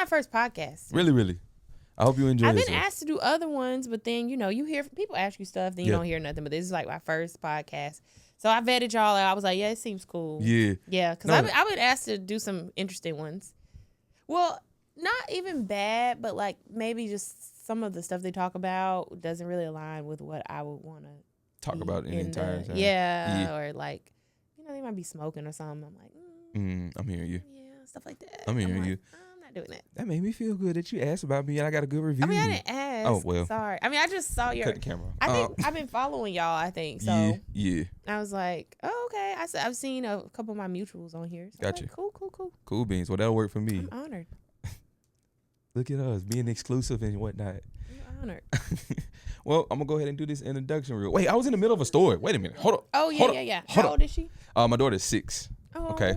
my first podcast. Really. I hope you enjoy it. I've been asked to do other ones, but then, you hear people ask you stuff, then you don't hear nothing. But this is like my first podcast. So I vetted y'all out. I was like, yeah, it seems cool. Yeah, because I've been asked to do some interesting ones. Well, not even bad, but like maybe just some of the stuff they talk about doesn't really align with what I would want to talk about in the entire time. Yeah, or like, they might be smoking or something. I'm like, I'm hearing you. Yeah, stuff like that. I'm hearing you. I'm not doing that. That made me feel good that you asked about me and I got a good review. I mean, I didn't ask. Oh, well. Sorry. I mean, I just saw your... Cut the camera. I think I've been following y'all, I think. So Yeah. I was like, oh, okay. I've seen a couple of my mutuals on here. So Gotcha. Like, cool. Cool beans. Well, that'll work for me. I'm honored. Look at us being exclusive and whatnot. I'm honored. Well, I'm going to go ahead and do this introduction real. Wait, I was in the middle of a story. Wait a minute. Hold up. Oh, yeah. How old is she? My daughter's 6. Oh, okay.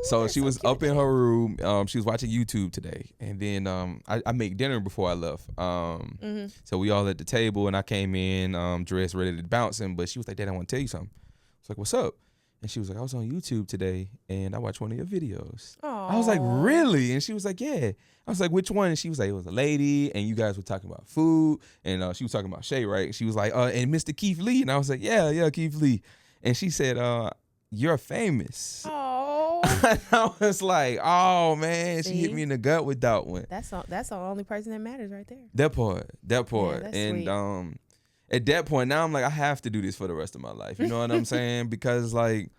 So she was up in her room. She was watching YouTube today. And then I made dinner before I left. So we all at the table and I came in dressed, ready to bounce in. But she was like, Dad, I want to tell you something. I was like, what's up? And she was like, I was on YouTube today and I watched one of your videos. Aww. I was like, really? And she was like, yeah. I was like, which one? And she was like, it was a lady and you guys were talking about food. And she was talking about Shay, right? She was like, and Mr. Keith Lee. And I was like, yeah, Keith Lee. And she said, you're famous. Oh. And I was like, oh, man. See? She hit me in the gut with that one. That's the only person that matters right there. That part. Yeah, that's and sweet. At that point, now I'm like, I have to do this for the rest of my life. You know what I'm saying? Because like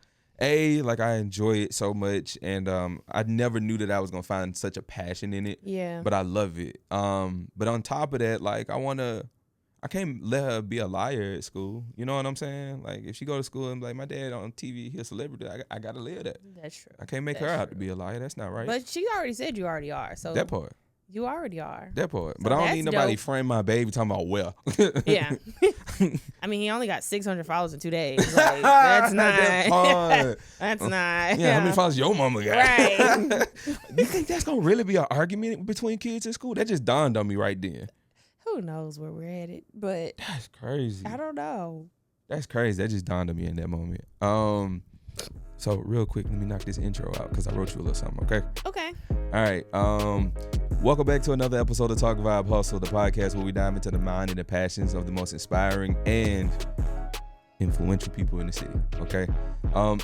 I enjoy it so much, and I never knew that I was gonna find such a passion in it. Yeah. But I love it. But on top of that, like I can't let her be a liar at school. You know what I'm saying? Like if she go to school and be like, my dad on TV, he's a celebrity. I gotta live that. That's true. I can't make her out to be a liar. That's not right. But she already said you already are. So that part. You already are. That part. So but I don't that's need nobody dope. frame my baby talking about well. Yeah. I mean, he only got 600 followers in 2 days. Like, that's not. That's not. Yeah, how many followers your mama got? Right. You think that's going to really be an argument between kids in school? That just dawned on me right then. Who knows where we're headed? But That's crazy. I don't know. That's crazy. That just dawned on me in that moment. So real quick, let me knock this intro out because I wrote you a little something, okay? Okay. All right. Welcome back to another episode of Talk Vibe Hustle, the podcast where we dive into the mind and the passions of the most inspiring and influential people in the city, okay?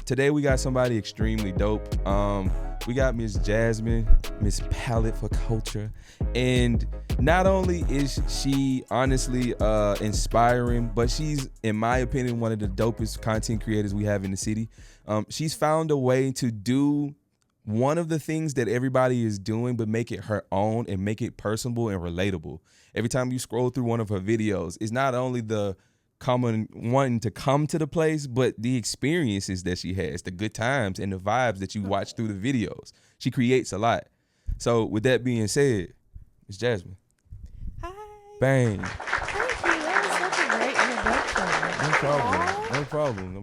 Today we got somebody extremely dope. We got Miss Jasmine, Miss Palate for Culture. And not only is she honestly inspiring, but she's, in my opinion, one of the dopest content creators we have in the city. She's found a way to do one of the things that everybody is doing, but make it her own and make it personable and relatable. Every time you scroll through one of her videos, it's not only the common wanting to come to the place, but the experiences that she has, the good times and the vibes that you watch through the videos. She creates a lot. So with that being said, Miss Jasmine. Hi. Bang. Thank you. That was such a great introduction. No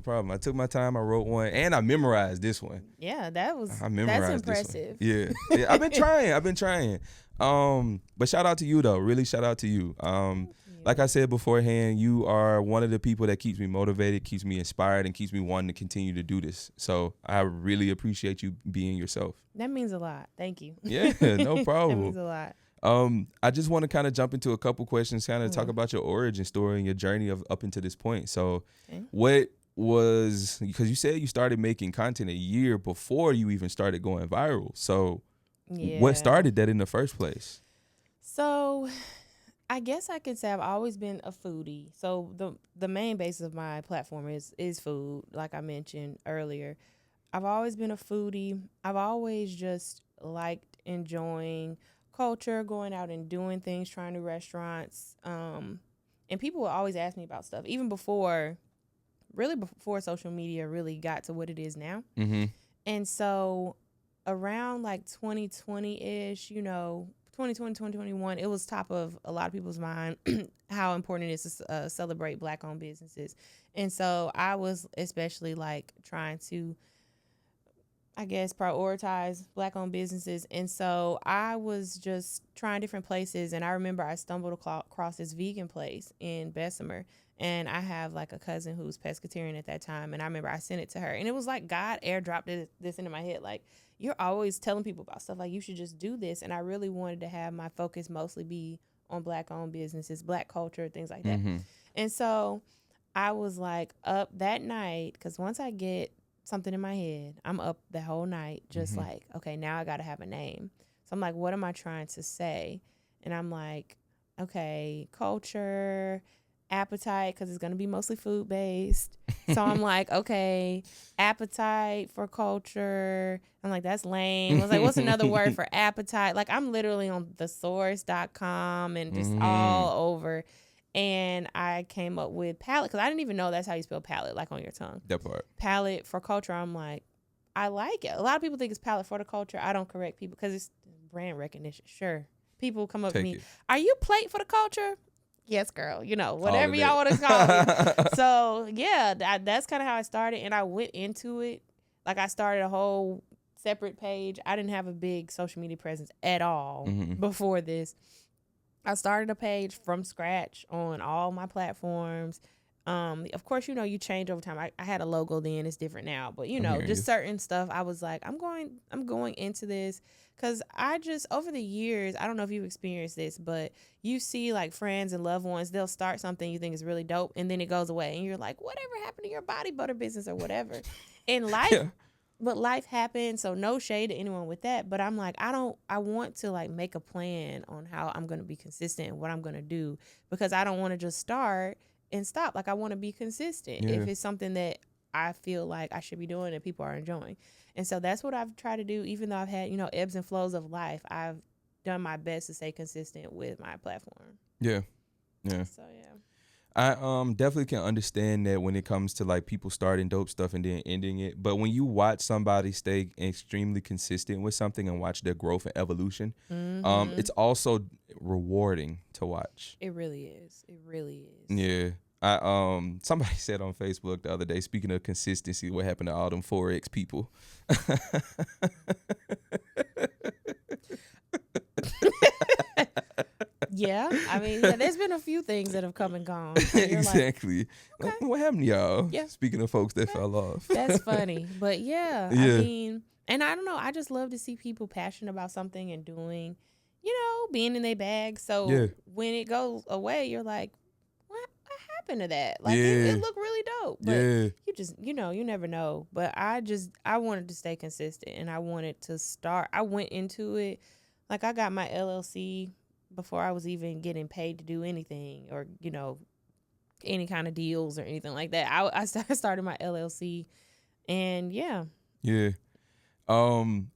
problem. I took my time. I wrote one and I memorized this one. Yeah, that's impressive. impressive. Yeah. I've been trying. But shout out to you though. Really shout out to you. Like I said beforehand, you are one of the people that keeps me motivated, keeps me inspired, and keeps me wanting to continue to do this. So I really appreciate you being yourself. That means a lot. Thank you. Yeah, no problem. That means a lot. I just want to kind of jump into a couple questions, kind of talk about your origin story and your journey of up into this point. So what was, because you said you started making content a year before you even started going viral. So what started that in the first place? So I guess I could say I've always been a foodie. So the main basis of my platform is food, like I mentioned earlier. I've always been a foodie. I've always just liked enjoying culture, going out and doing things, trying new restaurants. And people would always ask me about stuff, even before social media really got to what it is now. Mm-hmm. And so around like 2020-ish, 2020, 2021, it was top of a lot of people's mind how important it is to celebrate Black-owned businesses. And so I was especially like trying to, I guess, prioritize Black-owned businesses. And so I was just trying different places. And I remember I stumbled across this vegan place in Bessemer. And I have like a cousin who's pescatarian at that time. And I remember I sent it to her. And it was like God airdropped this into my head. Like, you're always telling people about stuff like you should just do this. And I really wanted to have my focus mostly be on Black-owned businesses, Black culture, things like that. Mm-hmm. And so I was like up that night, because once I get something in my head, I'm up the whole night just like, okay, now I got to have a name. So I'm like, what am I trying to say? And I'm like, okay, culture, appetite, because it's going to be mostly food based. So I'm like, okay, appetite for culture. I'm like, that's lame. I was like, what's another word for appetite? Like, I'm literally on thesaurus.com and just all over. And I came up with palate, because I didn't even know that's how you spell palate, like on your tongue. That part. Palate for culture. I'm like, I like it. A lot of people think it's palate for the culture. I don't correct people because it's brand recognition. Sure. People come up to me, are you plate for the culture? Yes, girl. You know, whatever y'all want to call me. So, yeah, that's kind of how I started. And I went into it. Like, I started a whole separate page. I didn't have a big social media presence at all before this. I started a page from scratch on all my platforms. Of course, you know, you change over time. I had a logo then, it's different now, but you know, just certain stuff. I was like, I'm going into this because I just, over the years, I don't know if you've experienced this, but you see like friends and loved ones, they'll start something you think is really dope and then it goes away and you're like, whatever happened to your body butter business or whatever. In life, but life happens, so no shade to anyone with that. But I'm like, I want to like make a plan on how I'm going to be consistent and what I'm going to do, because I don't want to just start and stop. Like, I want to be consistent if it's something that I feel like I should be doing and people are enjoying. And so that's what I've tried to do. Even though I've had, you know, ebbs and flows of life, I've done my best to stay consistent with my platform. Yeah. So yeah. I definitely can understand that when it comes to like people starting dope stuff and then ending it. But when you watch somebody stay extremely consistent with something and watch their growth and evolution, it's also rewarding to watch. It really is. It really is. Yeah. Somebody said on Facebook the other day, speaking of consistency, what happened to all them Forex people? Yeah, I mean, there's been a few things that have come and gone. Exactly. Like, okay. What happened to y'all? Yeah. Speaking of folks that fell off. That's funny. But yeah, I mean, and I don't know, I just love to see people passionate about something and doing, you know, being in their bag. So when it goes away, you're like, what happened to that? Like, it looked really dope. But you just, you know, you never know. But I wanted to stay consistent, and I wanted to start. I went into it, like, I got my LLC before I was even getting paid to do anything, or, you know, any kind of deals or anything like that. I started my LLC, and yeah.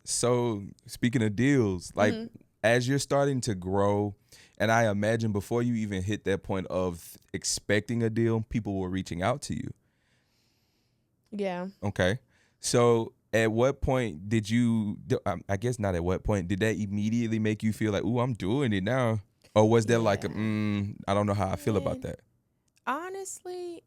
So speaking of deals, like as you're starting to grow, and I imagine before you even hit that point of expecting a deal, people were reaching out to you. Yeah. Okay. So at what point did you, I guess not at what point, did that immediately make you feel like, ooh, I'm doing it now? Or was there like, I don't know how I feel about that? Honestly,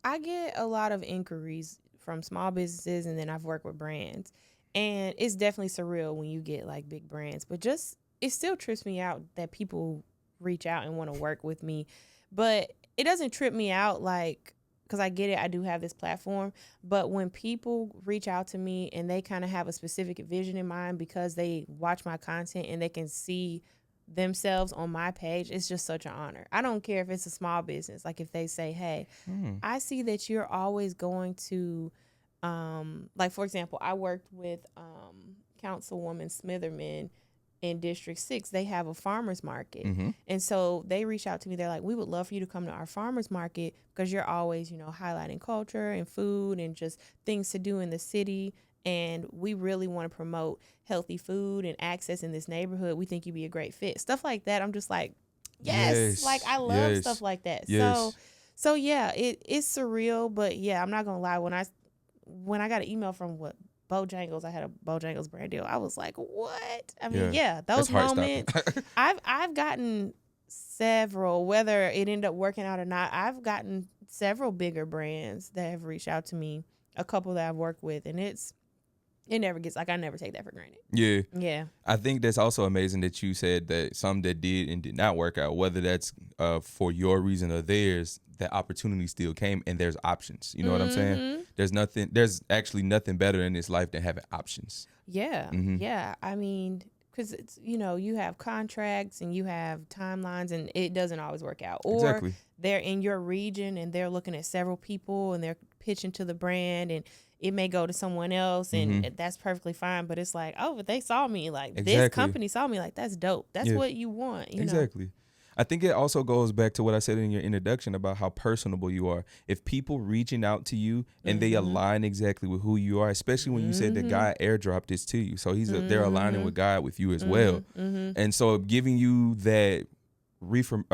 I get a lot of inquiries from small businesses, and then I've worked with brands. And it's definitely surreal when you get like big brands. But just, it still trips me out that people reach out and want to work with me. But it doesn't trip me out, like, because I get it, I do have this platform, but when people reach out to me and they kind of have a specific vision in mind because they watch my content and they can see themselves on my page, it's just such an honor. I don't care if it's a small business. Like, if they say, hey, I see that you're always going to, like, for example, I worked with Councilwoman Smitherman in District 6. They have a farmer's market. And so they reach out to me. They're like, we would love for you to come to our farmer's market because you're always, you know, highlighting culture and food and just things to do in the city. And we really want to promote healthy food and access in this neighborhood. We think you'd be a great fit. Stuff like that. I'm just like, yes. Like, I love stuff like that. So yeah, it's surreal. But yeah, I'm not going to lie. When I got an email from Bojangles, I had a Bojangles brand deal, I was like, what? I mean, those moments. I've gotten several, whether it ended up working out or not, I've gotten several bigger brands that have reached out to me, a couple that I've worked with, and it's it never gets, like, I never take that for granted. Yeah. Yeah. I think that's also amazing that you said that some that did and did not work out, whether that's for your reason or theirs, that opportunity still came and there's options. You know what I'm saying? There's actually nothing better in this life than having options. Yeah. Yeah. I mean, because it's, you have contracts and you have timelines and it doesn't always work out. Or Exactly. they're in your region and they're looking at several people and they're pitching to the brand and it may go to someone else and that's perfectly fine. But it's like, oh, but they saw me. Like, this company saw me. Like, that's dope. That's what you want. You know? I think it also goes back to what I said in your introduction about how personable you are. If people reaching out to you and they align exactly with who you are, especially when you said that God airdropped this to you. So they're aligning with God with you as well. And so giving you that reassurance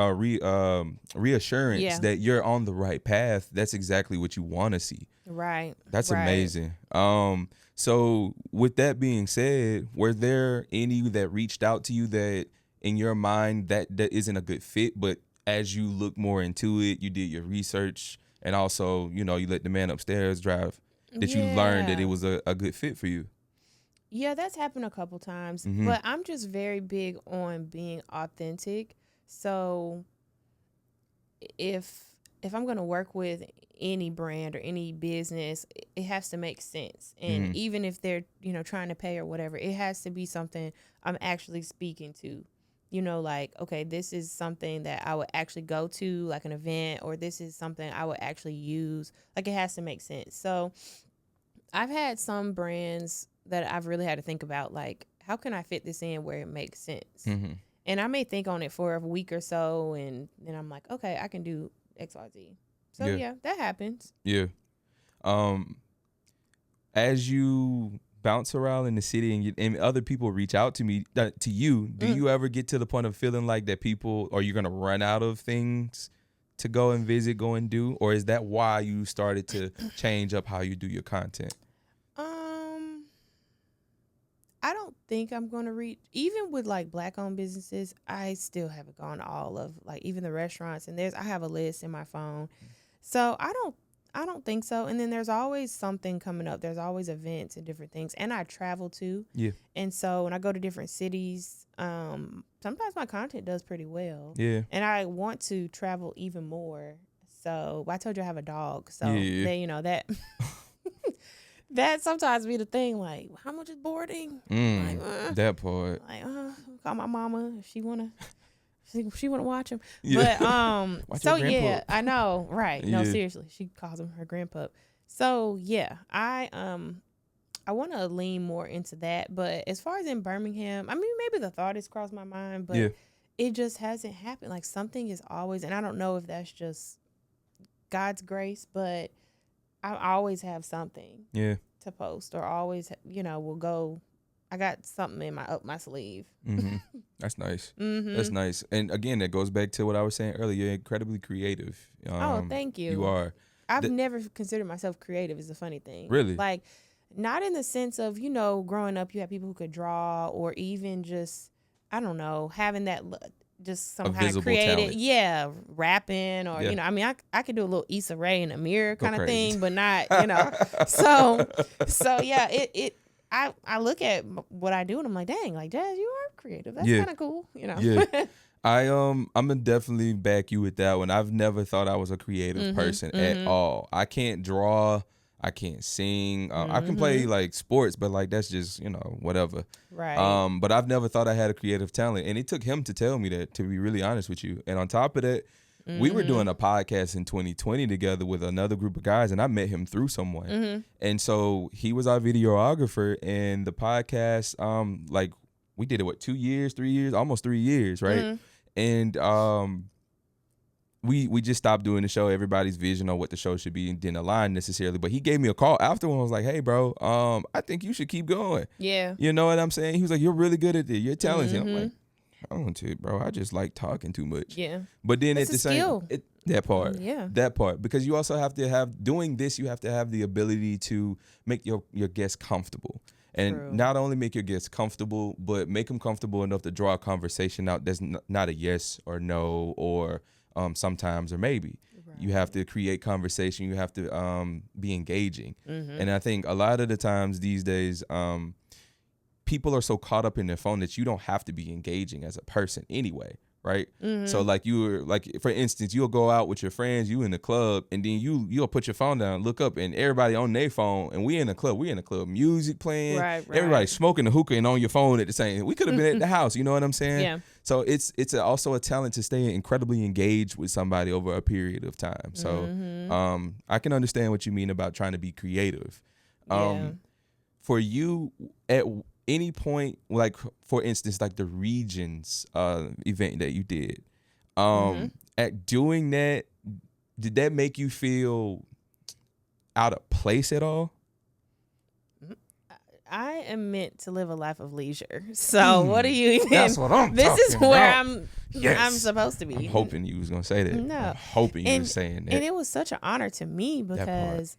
that you're on the right path, that's exactly what you want to see. Right. That's amazing. So with that being said, were there any that reached out to you that in your mind that isn't a good fit, but as you look more into it, you did your research and also, you let the man upstairs drive, that you learned that it was a good fit for you? Yeah, that's happened a couple times, but I'm just very big on being authentic. So if I'm going to work with any brand or any business, it has to make sense. And even if they're, trying to pay or whatever, it has to be something I'm actually speaking to. Like, okay, this is something that I would actually go to, like an event, or this is something I would actually use. Like, it has to make sense. So I've had some brands that I've really had to think about, like, how can I fit this in where it makes sense? And I may think on it for a week or so, and then I'm like, okay, I can do X, Y, Z. So, yeah, that happens. Yeah. As you bounce around in the city and other people reach out to you, do you ever get to the point of feeling like that people, are you going to run out of things to go and visit, go and do? Or is that why you started to change up how you do your content? I don't think I'm going to reach, even with like Black-owned businesses, I still haven't gone to all of, like, even the restaurants. And I have a list in my phone. So I don't think so. And then there's always something coming up. There's always events and different things. And I travel too. Yeah. And so when I go to different cities, sometimes my content does pretty well. Yeah. And I want to travel even more. So I told you I have a dog. So that that sometimes be the thing, like, how much is boarding? That part. Like, call my mama if she wanna watch him. Yeah. But so yeah, I know, right? No, seriously, she calls him her grandpup. So yeah, I want to lean more into that. But as far as in Birmingham, I mean, maybe the thought has crossed my mind, but it just hasn't happened. Like, something is always, and I don't know if that's just God's grace, but I always have something to post, or always, will go. I got something up my sleeve. That's nice. That's nice. And again, that goes back to what I was saying earlier. You're incredibly creative. Thank you. You are. I've never considered myself creative, is a funny thing. Really? Like, not in the sense of, growing up, you had people who could draw, or even just, I don't know, having that just some kind of creative, rapping, or I mean, I could do a little Issa Rae in a mirror kind of thing, but not, so yeah, I look at what I do and I'm like, dang, like, Jazz, you are creative. That's kind of cool, Yeah. I'm gonna definitely back you with that one. I've never thought I was a creative person at all. I can't draw. I can't sing. I can play like sports, but like that's just, whatever. Right. But I've never thought I had a creative talent. And it took him to tell me that, to be really honest with you. And on top of that, we were doing a podcast in 2020 together with another group of guys, and I met him through someone. And so he was our videographer, and the podcast, like, we did it, 2 years, 3 years, almost 3 years, right? And we just stopped doing the show. Everybody's vision on what the show should be and didn't align necessarily. But he gave me a call afterwards. I was like, hey, bro, I think you should keep going. Yeah. You know what I'm saying? He was like, you're really good at it. You're talented. I'm like, I don't know, bro. I just like talking too much. Yeah. But then it's at the same, that part. Yeah. That part. Because you also have to doing this, you have to have the ability to make your guests comfortable. And not only make your guests comfortable, but make them comfortable enough to draw a conversation out that's not a yes or no or sometimes or maybe. You have to create conversation. You have to be engaging. And I think a lot of the times these days, people are so caught up in their phone that you don't have to be engaging as a person anyway. Right. So like for instance, you'll go out with your friends, you in the club, and then you'll put your phone down, look up, and everybody on their phone, and we in the club, music playing, everybody smoking the hookah and on your phone at the same. We could have been at the house, you know what I'm saying? Yeah. So it's also a talent to stay incredibly engaged with somebody over a period of time. So I can understand what you mean about trying to be creative. For you at any point, like for instance, like the Regions event that you did, at doing that, did that make you feel out of place at all? I am meant to live a life of leisure. So what are you even? That's what I'm This talking is where about. I'm supposed to be. I'm hoping you was gonna say that. No. I'm hoping you were saying that. And it was such an honor to me because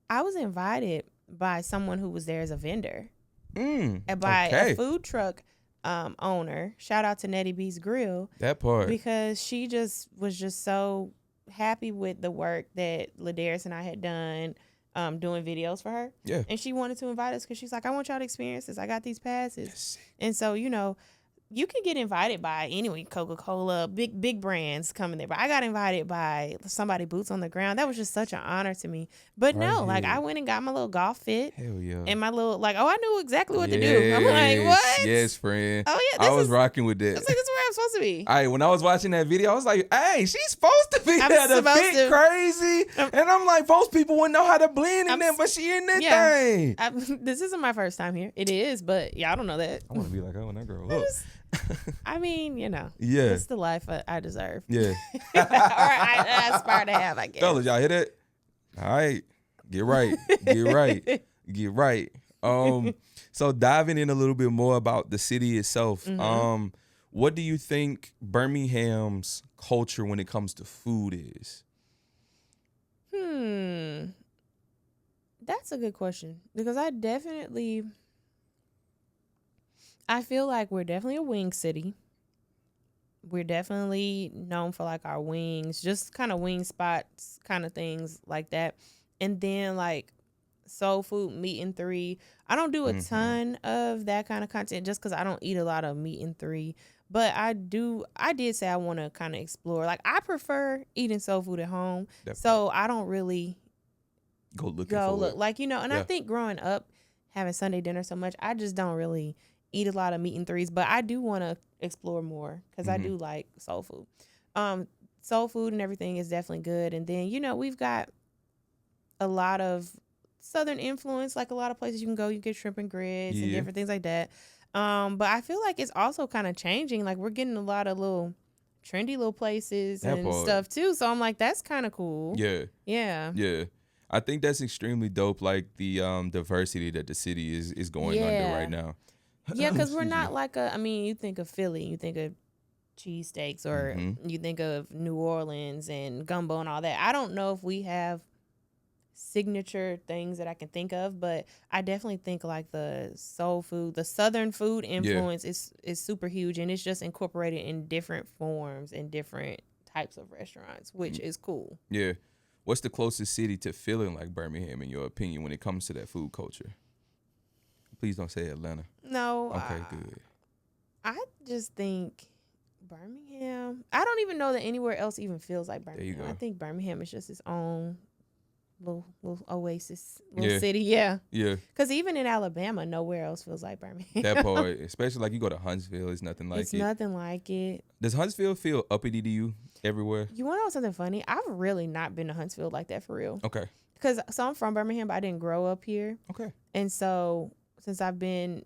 I was invited by someone who was there as a vendor. And by a food truck owner. Shout out to Nettie B's Grill. That part. Because she just was just so happy with the work that Ladarius and I had done doing videos for her. Yeah. And she wanted to invite us because she's like, I want y'all to experience this. I got these passes. Yes. And so, you know, you can get invited by anyway, Coca-Cola, big brands coming there. But I got invited by somebody boots on the ground. That was just such an honor to me. But like I went and got my little golf fit. Hell yeah. And my little, like, I knew exactly what to do. I'm like, what? Yes, friend. Oh, yeah. I was rocking with that. I was like, this is where I'm supposed to be. When I was watching that video, I was like, hey, she's supposed to be there to fit crazy. And I'm like, most people wouldn't know how to blend in there, but she in that thing. This isn't my first time here. It is, but y'all don't know that. I want to be like her when I grow up. I mean, you know, yeah, it's the life I deserve. Yeah, or I aspire to have, I guess. Fellas, y'all hear that? All right, get right. So diving in a little bit more about the city itself. What do you think Birmingham's culture when it comes to food is? That's a good question because I feel like we're definitely a wing city. We're definitely known for like our wings, just kind of wing spots, kind of things like that. And then like soul food, meat and three. I don't do a ton of that kind of content just because I don't eat a lot of meat and three. But I did say I want to kind of explore. Like I prefer eating soul food at home. So I don't really go look. Like, you know, and I think growing up having Sunday dinner so much, I just don't really eat a lot of meat and threes, but I do want to explore more because I do like soul food. Soul food and everything is definitely good. And then, you know, we've got a lot of Southern influence, like a lot of places you can go, you get shrimp and grits and different things like that. But I feel like it's also kind of changing. Like we're getting a lot of little trendy little places and stuff too. So I'm like, that's kind of cool. Yeah. I think that's extremely dope. Like the diversity that the city is going under right now. Yeah, because we're not like you think of Philly, you think of cheesesteaks, or you think of New Orleans and gumbo and all that. I don't know if we have signature things that I can think of, but I definitely think like the soul food, the Southern food influence is super huge, and it's just incorporated in different forms and different types of restaurants, which is cool. Yeah. What's the closest city to feeling like Birmingham, in your opinion, when it comes to that food culture? Please don't say Atlanta. No. Okay, good. I just think Birmingham. I don't even know that anywhere else even feels like Birmingham. There you go. I think Birmingham is just its own little oasis, little city. Yeah. Because even in Alabama, nowhere else feels like Birmingham. That part, especially like you go to Huntsville, it's nothing like it. It's nothing like it. Does Huntsville feel uppity to you everywhere? You want to know something funny? I've really not been to Huntsville like that for real. Okay. Because I'm from Birmingham, but I didn't grow up here. Okay. And so since I've been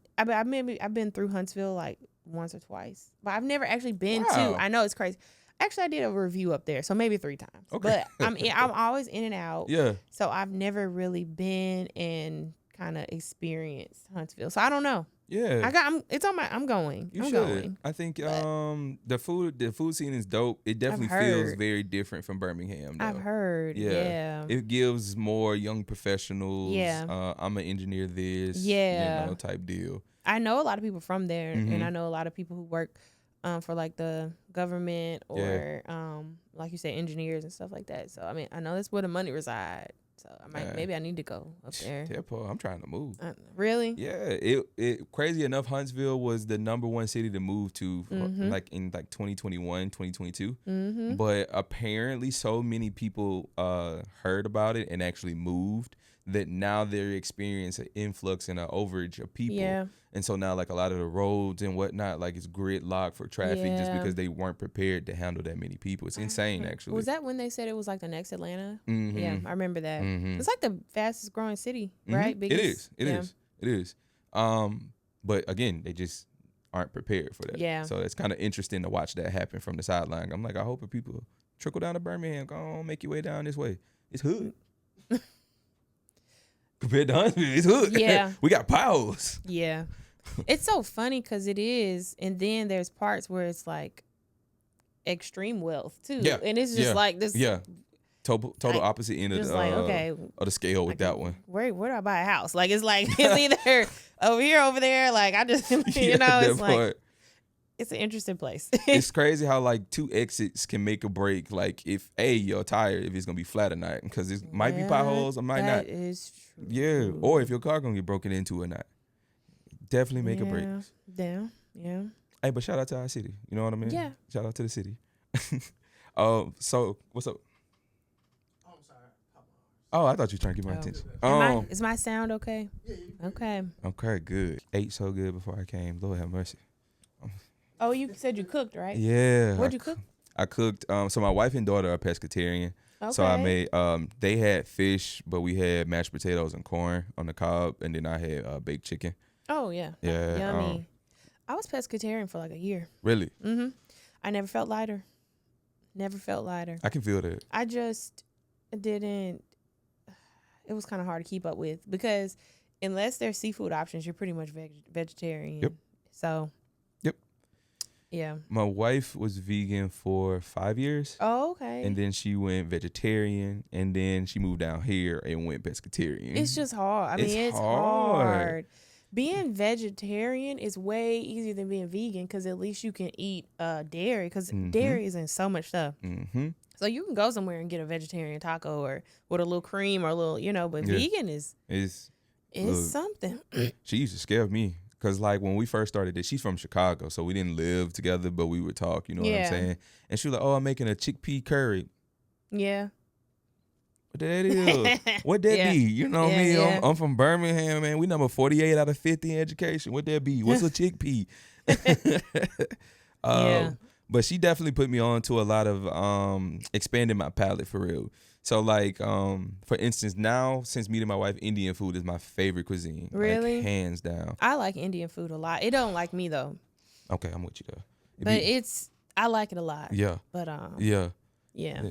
through Huntsville like once or twice, but I've never actually been to. I know it's crazy. Actually, I did a review up there, so maybe 3 times. Okay. But I'm always in and out. Yeah. So I've never really been and kind of experienced Huntsville. So I don't know. Yeah. I'm going. You should. Going. I think the food scene is dope. It definitely feels very different from Birmingham, though. I've heard. Yeah. It gives more young professionals. Yeah. I'm an engineer this. Yeah. You know, type deal. I know a lot of people from there, and I know a lot of people who work for like the government or like you say, engineers and stuff like that. So I mean, I know that's where the money resides. So maybe I need to go up there. I'm trying to move. Really? Yeah. It crazy enough, Huntsville was the #1 city to move to like in like 2021, 2022. Mm-hmm. But apparently so many people heard about it and actually moved that now they're experiencing an influx and an overage of people. Yeah. And so now like a lot of the roads and whatnot, like it's gridlocked for traffic just because they weren't prepared to handle that many people. It's insane, actually. Was that when they said it was like the next Atlanta? Mm-hmm. Yeah, I remember that. Mm-hmm. It's like the fastest growing city, right? Biggest, It is. But again, they just aren't prepared for that. Yeah. So it's kind of interesting to watch that happen from the sideline. I'm like, I hope if people trickle down to Birmingham, go on, make your way down this way. It's hood. Compared to Huntsville, it's hood. Yeah. We got powers. Yeah. It's so funny because it is. And then there's parts where it's like extreme wealth too. Yeah. And it's just like this. Yeah. Total opposite end of the scale with that one. Where do I buy a house? Like it's either over here, over there. Like I just it's like it's an interesting place. It's crazy how like 2 exits can make a break. Like if you're tired, if it's gonna be flat or not, because it might be potholes or might not. That is true. Yeah, or if your car gonna get broken into or not. Definitely make a break. Yeah. Hey, but shout out to our city. You know what I mean? Yeah. Shout out to the city. So what's up? Oh, I thought you were trying to get my attention. Is my sound okay? Yeah. Okay. Okay, good. Ate so good before I came. Lord have mercy. Oh, you said you cooked, right? Yeah. What'd you cook? I cooked. So my wife and daughter are pescatarian. Okay. So I made. They had fish, but we had mashed potatoes and corn on the cob, and then I had baked chicken. Oh yeah. Yeah. Yummy. I was pescatarian for like a year. Really? Mm-hmm. I never felt lighter. I can feel that. I just didn't. It was kind of hard to keep up with because unless there's seafood options, you're pretty much vegetarian. Yep. So. Yep. Yeah. My wife was vegan for 5 years. Oh, okay. And then she went vegetarian, and then she moved down here and went pescatarian. It's just hard. I mean, it's hard. Being vegetarian is way easier than being vegan because at least you can eat dairy because dairy is in so much stuff. Mm-hmm. So you can go somewhere and get a vegetarian taco or with a little cream or a little, but vegan is something. She used to scare me because like when we first started this, she's from Chicago, so we didn't live together, but we would talk, you know what I'm saying? And she was like, oh, I'm making a chickpea curry. Yeah. What that is? What that be? You know me. Yeah. I'm from Birmingham, man. We number 48 out of 50 in education. What that be? What's a chickpea? But she definitely put me on to a lot of expanding my palate for real. So like, for instance, now since meeting my wife, Indian food is my favorite cuisine. Really? Like, hands down. I like Indian food a lot. It don't like me though. Okay, I'm with you though. But I like it a lot. Yeah. But yeah. Yeah.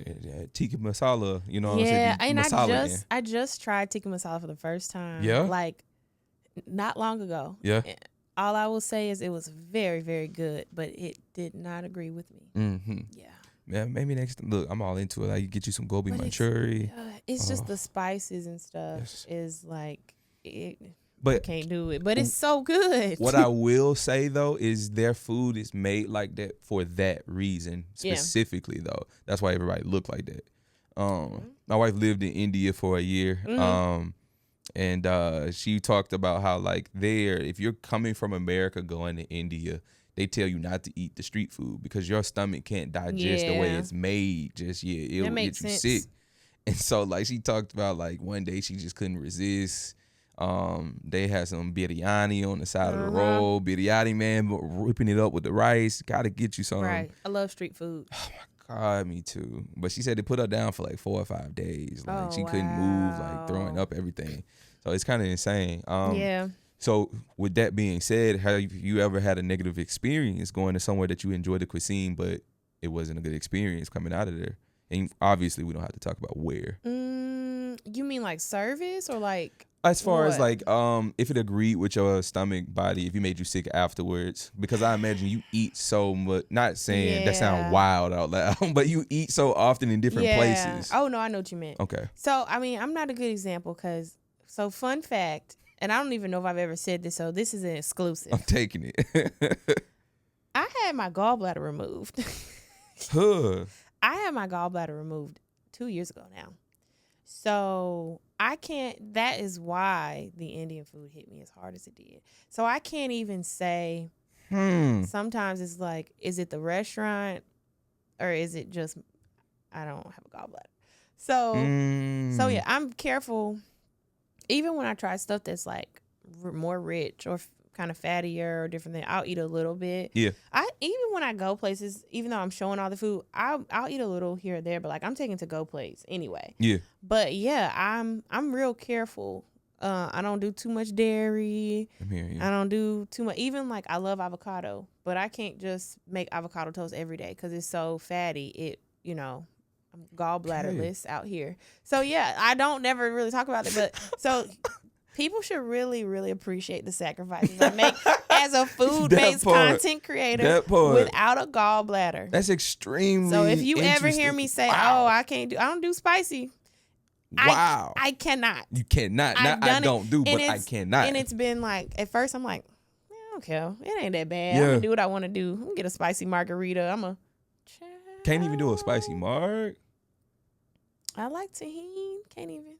Tikka masala, you know what I'm saying? Yeah, and I just tried tikka masala for the first time. Yeah. Like not long ago. Yeah. All I will say is it was very, very good, but it did not agree with me. Mm-hmm. Yeah. Yeah, maybe next time. Look, I'm all into it. Like, you get you some gobi manchuri. It's just the spices and stuff is like it. But I can't do it. But it's so good. What I will say though is their food is made like that for that reason specifically though. That's why everybody look like that. My wife lived in India for a year. And she talked about how like if you're coming from America going to India, they tell you not to eat the street food because your stomach can't digest the way it's made. It'll get you sick. And so like she talked about like one day she just couldn't resist. They had some biryani on the side of the road. Biryani man whipping it up with the rice. Gotta get you some. Right. I love street food. Oh my God, me too. But she said they put her down for like 4 or 5 days. Like she couldn't move, like throwing up everything. So it's kind of insane. Yeah. So with that being said, have you ever had a negative experience going to somewhere that you enjoyed the cuisine, but it wasn't a good experience coming out of there? And obviously we don't have to talk about where. You mean like service or like? As far as like, if it agreed with your stomach body, if you made you sick afterwards, because I imagine you eat so much, not saying that sound wild out loud, but you eat so often in different places. Oh, no, I know what you meant. Okay. So, I mean, I'm not a good example so fun fact, and I don't even know if I've ever said this, so this is an exclusive. I'm taking it. I had my gallbladder removed. Huh. I had my gallbladder removed 2 years ago now. So I can't, that is why the Indian food hit me as hard as it did. So I can't even say, sometimes it's like, is it the restaurant or is it just, I don't have a gallbladder. So yeah, I'm careful. Even when I try stuff that's like more rich or kind of fattier or different thing, I'll eat a little bit. Yeah. Even when I go places, even though I'm showing all the food, I'll eat a little here or there, but like I'm taking to go plates anyway. Yeah. But yeah, I'm real careful. I don't do too much dairy. I'm hearing you. I don't do too much. Even like I love avocado, but I can't just make avocado toast every day because it's so fatty. It, you know, I'm gallbladderless out here. So yeah, I don't never really talk about it, but so people should really, really appreciate the sacrifices I make as a food-based content creator without a gallbladder. That's extremely So if you ever hear interesting. me say, Wow. "Oh, I don't do spicy," Wow. I cannot. You cannot. I've I done don't do, and but I cannot. And it's been like, at first I'm like, I don't care. It ain't that bad. Yeah. I'm gonna do what I want to do. I'm gonna get a spicy margarita. Can't even do a spicy marg. I like tahini. Can't even.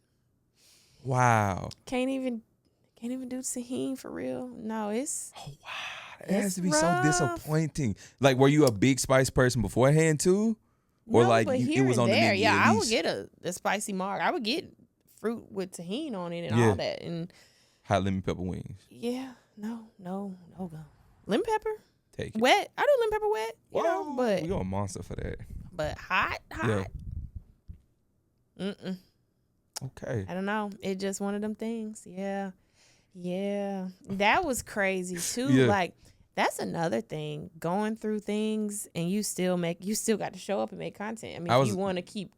Wow. Can't even do tahini for real. No, it's. Oh wow. It has to be rough. so disappointing. Like, were you a big spice person beforehand too? Or No, like but it was on the menu? Yeah, at I would least? get a spicy marg. I would get fruit with tahini on it and Yeah. all that. And Hot lemon pepper wings. yeah, no go. Lemon pepper Take it. wet. I do lemon pepper wet. You know, Whoa, but we got a monster for that. hot. Yeah. Okay. I don't know. It just one of them things. Yeah. That was crazy too. Yeah. Like that's another thing. Going through things and you still got to show up and make content. I mean, if you want to keep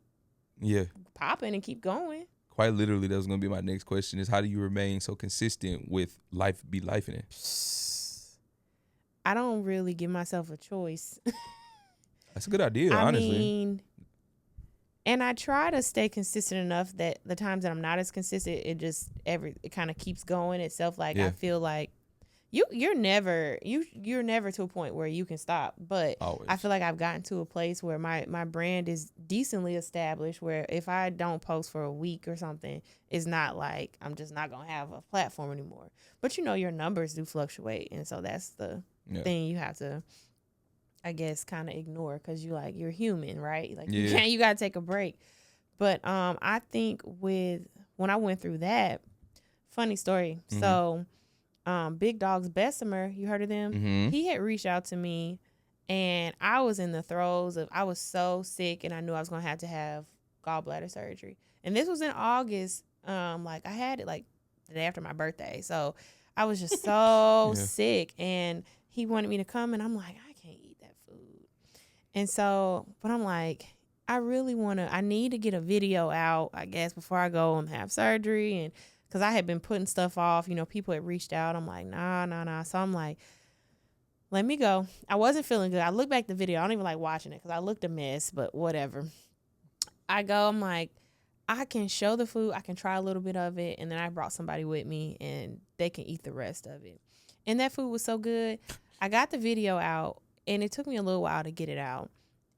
popping and keep going. Quite literally, that was gonna be my next question: is how do you remain so consistent with life in it? I don't really give myself a choice. That's a good idea, honestly. I mean, and I try to stay consistent enough that the times that I'm not as consistent, it kind of keeps going itself. Like I feel like you're never to a point where you can stop. But Always. I feel like I've gotten to a place where my brand is decently established. Where if I don't post for a week or something, it's not like I'm just not gonna have a platform anymore. But your numbers do fluctuate, and so that's the thing you have to, I guess, kind of ignore because you're human, right? Like you gotta take a break. But I think when I went through that, funny story. Mm-hmm. So Big Dog's Bessemer, you heard of them? Mm-hmm. He had reached out to me, and I was in the throes of, I was so sick, and I knew I was gonna have to have gallbladder surgery. And this was in August. Like I had it like the day after my birthday, so I was just so sick, and he wanted me to come, and I'm like, I can't eat that food. And so, but I'm like, I need to get a video out, I guess, before I go and have surgery. And because I had been putting stuff off, people had reached out. I'm like, nah. So I'm like, let me go. I wasn't feeling good. I look back at the video. I don't even like watching it because I looked a mess, but whatever. I go, I'm like, I can show the food. I can try a little bit of it. And then I brought somebody with me and they can eat the rest of it. And that food was so good. I got the video out and it took me a little while to get it out.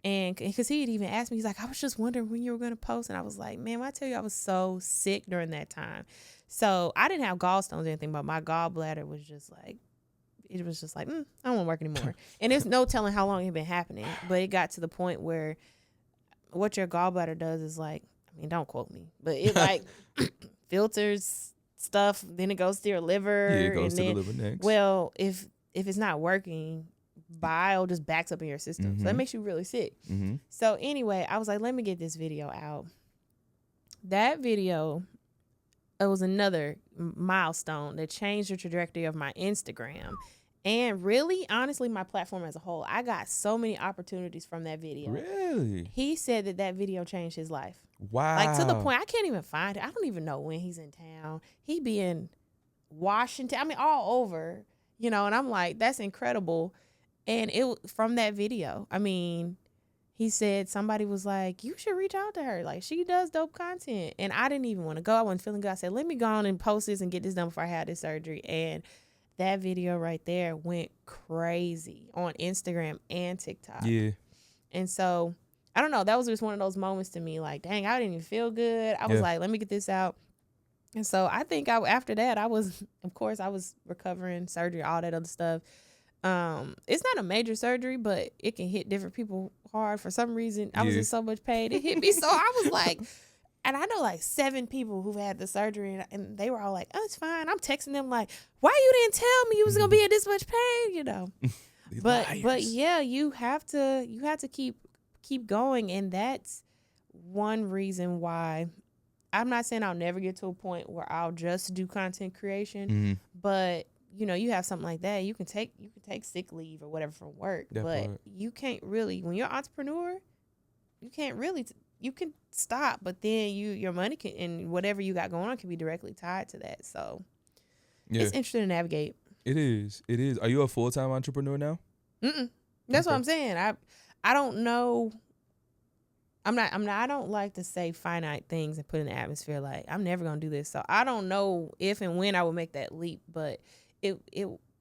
And because he had even asked me, he's like, I was just wondering when you were going to post. And I was like, man, when I tell you I was so sick during that time. So I didn't have gallstones or anything, but my gallbladder was just like, I don't want to work anymore. And there's no telling how long it had been happening. But it got to the point where what your gallbladder does is like, I mean, don't quote me, but it like filters stuff. Then it goes to your liver. Yeah, it goes to the liver next. Well, if it's not working, bile just backs up in your system. Mm-hmm. So that makes you really sick. Mm-hmm. So anyway, I was like, let me get this video out. That video, it was another milestone that changed the trajectory of my Instagram. And really, honestly, my platform as a whole. I got so many opportunities from that video. Really? He said that video changed his life. Wow. Like to the point, I can't even find it. I don't even know when he's in town. He be in Washington. I mean, all over, and I'm like, that's incredible. And it from that video, I mean, he said somebody was like, you should reach out to her. Like, she does dope content. And I didn't even want to go. I wasn't feeling good. I said, let me go on and post this and get this done before I had this surgery. And that video right there went crazy on Instagram and TikTok. Yeah. And so, I don't know. That was just one of those moments to me. Like, dang, I didn't even feel good. I was like, let me get this out. And so, I think after that, I was recovering, surgery, all that other stuff. It's not a major surgery, but it can hit different people hard. For some reason, I was in so much pain. It hit me. So, I was like, and I know like 7 people who've had the surgery, and they were all like, oh, it's fine. I'm texting them like, why you didn't tell me you was going to be in this much pain, you know? But yeah, you have to keep going. And that's one reason why I'm not saying I'll never get to a point where I'll just do content creation, but you know, you have something like that, you can take sick leave or whatever from work, but you can't really, when you're an entrepreneur, you can't really, you can stop, but then your money can, and whatever you got going on can be directly tied to that. So it's interesting to navigate. It is. Are you a full-time entrepreneur now? That's what I'm saying. I don't know. I don't like to say finite things and put in the atmosphere like I'm never gonna do this. So I don't know if and when I will make that leap, but it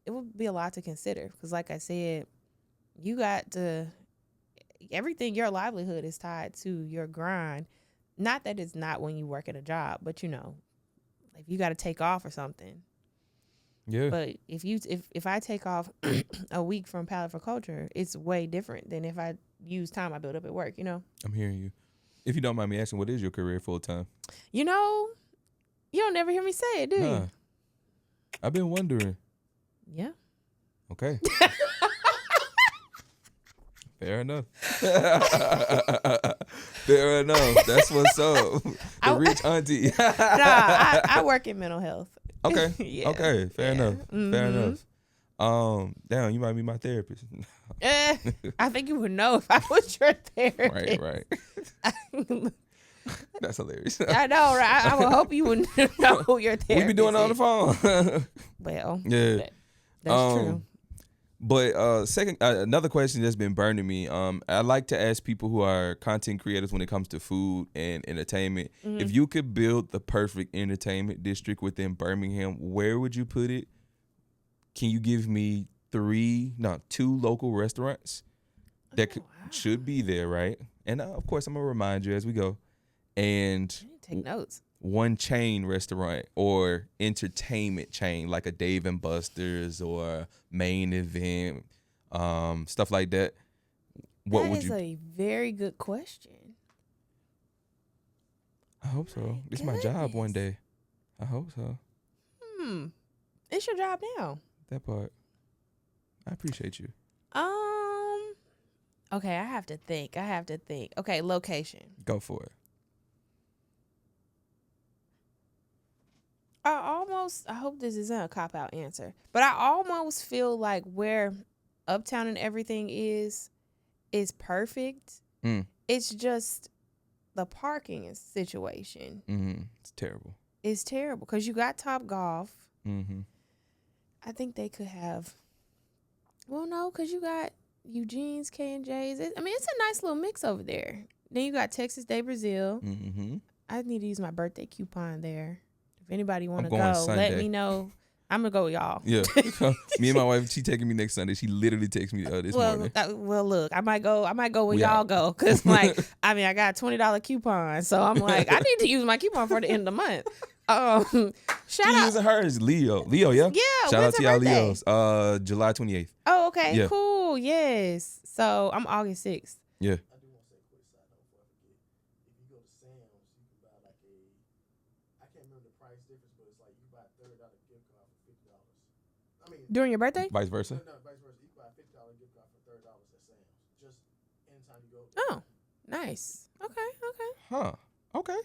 would be a lot to consider, because like I said, you got to, everything, your livelihood is tied to your grind. Not that it's not when you work at a job, but you know, if you got to take off or something. Yeah. But if I take off a week from Palate for Culture, it's way different than if I use time I build up at work, you know? I'm hearing you. If you don't mind me asking, what is your career full time? You know, you don't never hear me say it, do you? I've been wondering. Yeah. Okay. Fair enough. Fair enough. That's what's up. The rich auntie. I work in mental health. Okay. Yeah. Okay. Fair enough. Fair enough. Damn, you might be my therapist. I think you would know if I was your therapist. Right. That's hilarious. I know, right? I would hope you would know who your therapist is. We be doing it on the phone. Well, yeah. That's true. But second, another question that's been burning me. I like to ask people who are content creators when it comes to food and entertainment. If you could build the perfect entertainment district within Birmingham, where would you put it? Can you give me 2 local restaurants that should be there, right? And of course, I'm gonna remind you as we go. And take notes. 1 chain restaurant or entertainment chain like a Dave & Buster's or Main Event, stuff like that. What would you? That is a very good question. I hope so. It's my job one day. I hope so. It's your job now. That part. I appreciate you. Okay, I have to think. Okay, location. Go for it. I hope this isn't a cop-out answer, but I almost feel like where Uptown and everything is perfect. It's just the parking situation. It's terrible. It's terrible because you got Top Golf. I think they could have. Well, no, because you got Eugene's, K&J's. I mean, it's a nice little mix over there. Then you got Texas Day Brazil. I need to use my birthday coupon there. If anybody want to go, let me know. I'm going to go with y'all. Yeah. Me and my wife, she taking me next Sunday. She literally texted me this morning. Well, look, I might go when y'all go. Because, like, I mean, I got a $20 coupon. So I'm like, I need to use my coupon for the end of the month. Shout out. Using hers, Leo, yeah? Yeah. Shout out to y'all Leos. July 28th. Oh, okay. Yeah. Cool. Yes. So I'm August 6th. Yeah. During your birthday? Vice versa? No, vice versa. You can buy a $50 gift card for $30 at Sam's. Just anytime you go. Oh, nice. Okay. Huh. Okay.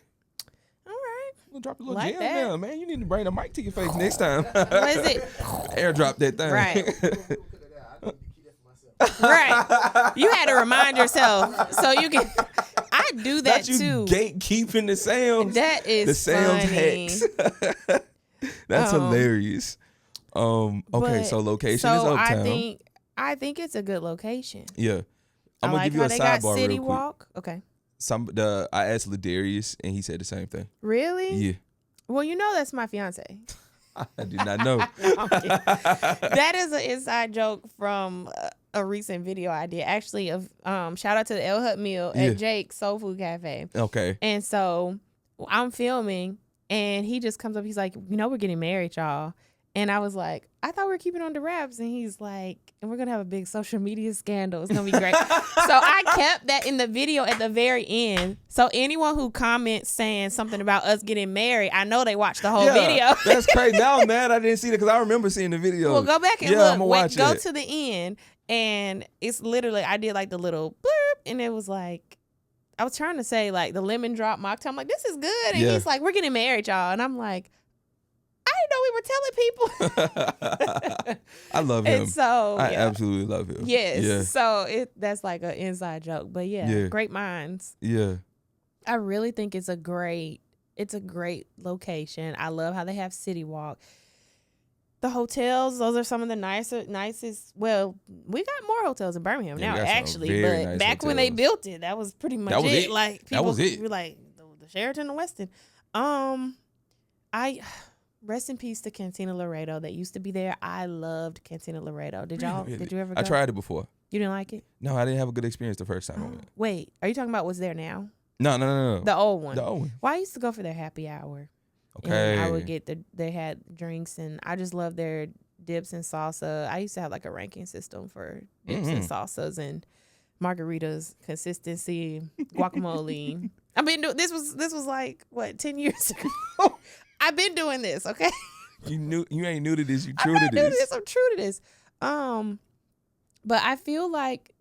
All right. We'll drop a little gem down, man. You need to bring the mic to your face next time. What is it? Airdrop that thing. Right. Right. You had to remind yourself so you can. I do that too. Gatekeeping the Sam's. That is the Sam's funny. hacks. That's hilarious. Okay, so location is Uptown. I think it's a good location. Yeah. I'm gonna give you a sidebar City real quick. Walk. Okay. I asked Ladarius and he said the same thing. Really? Yeah. Well, you know that's my fiance. I did not know. That is an inside joke from a recent video I did. Actually, of shout out to the El Hut Meal Yeah. at Jake's Soul Food Cafe. Okay. And so I'm filming, and he just comes up. He's like, we're getting married, y'all. And I was like, I thought we were keeping it under wraps. And he's like, and we're going to have a big social media scandal. It's going to be great. So I kept that in the video at the very end. So anyone who comments saying something about us getting married, I know they watched the whole video. That's crazy. Now I'm mad I didn't see it because I remember seeing the video. Well, go back and I'm look. gonna watch Go it. to the end. And it's literally, I did like the little blurb. And it was like, I was trying to say like the lemon drop mocktail. I'm like, this is good. And he's like, we're getting married, y'all. And I'm like, I didn't know we were telling people. I love him. And so I absolutely love him. Yes. Yeah. So that's like an inside joke. But yeah, great minds. Yeah. I really think it's a great location. I love how they have City Walk. The hotels, those are some of the nicest. Well, we got more hotels in Birmingham now, actually. But nice back when they built it, that was pretty much it. Like people that was it. were like the Sheraton, the Westin. Rest in peace to Cantina Laredo that used to be there. I loved Cantina Laredo. Did you ever go? I tried it before. You didn't like it? No, I didn't have a good experience the first time I went. Wait, are you talking about what's there now? No. The old one. The old one. Well, I used to go for their happy hour. Okay. And I would get they had drinks, and I just loved their dips and salsa. I used to have like a ranking system for dips and salsas and margaritas, consistency, guacamole. I mean, this was like what 10 years ago. I've been doing this, okay? You ain't new to this. You true I'm to not this. new to this. I'm true to this. But I feel like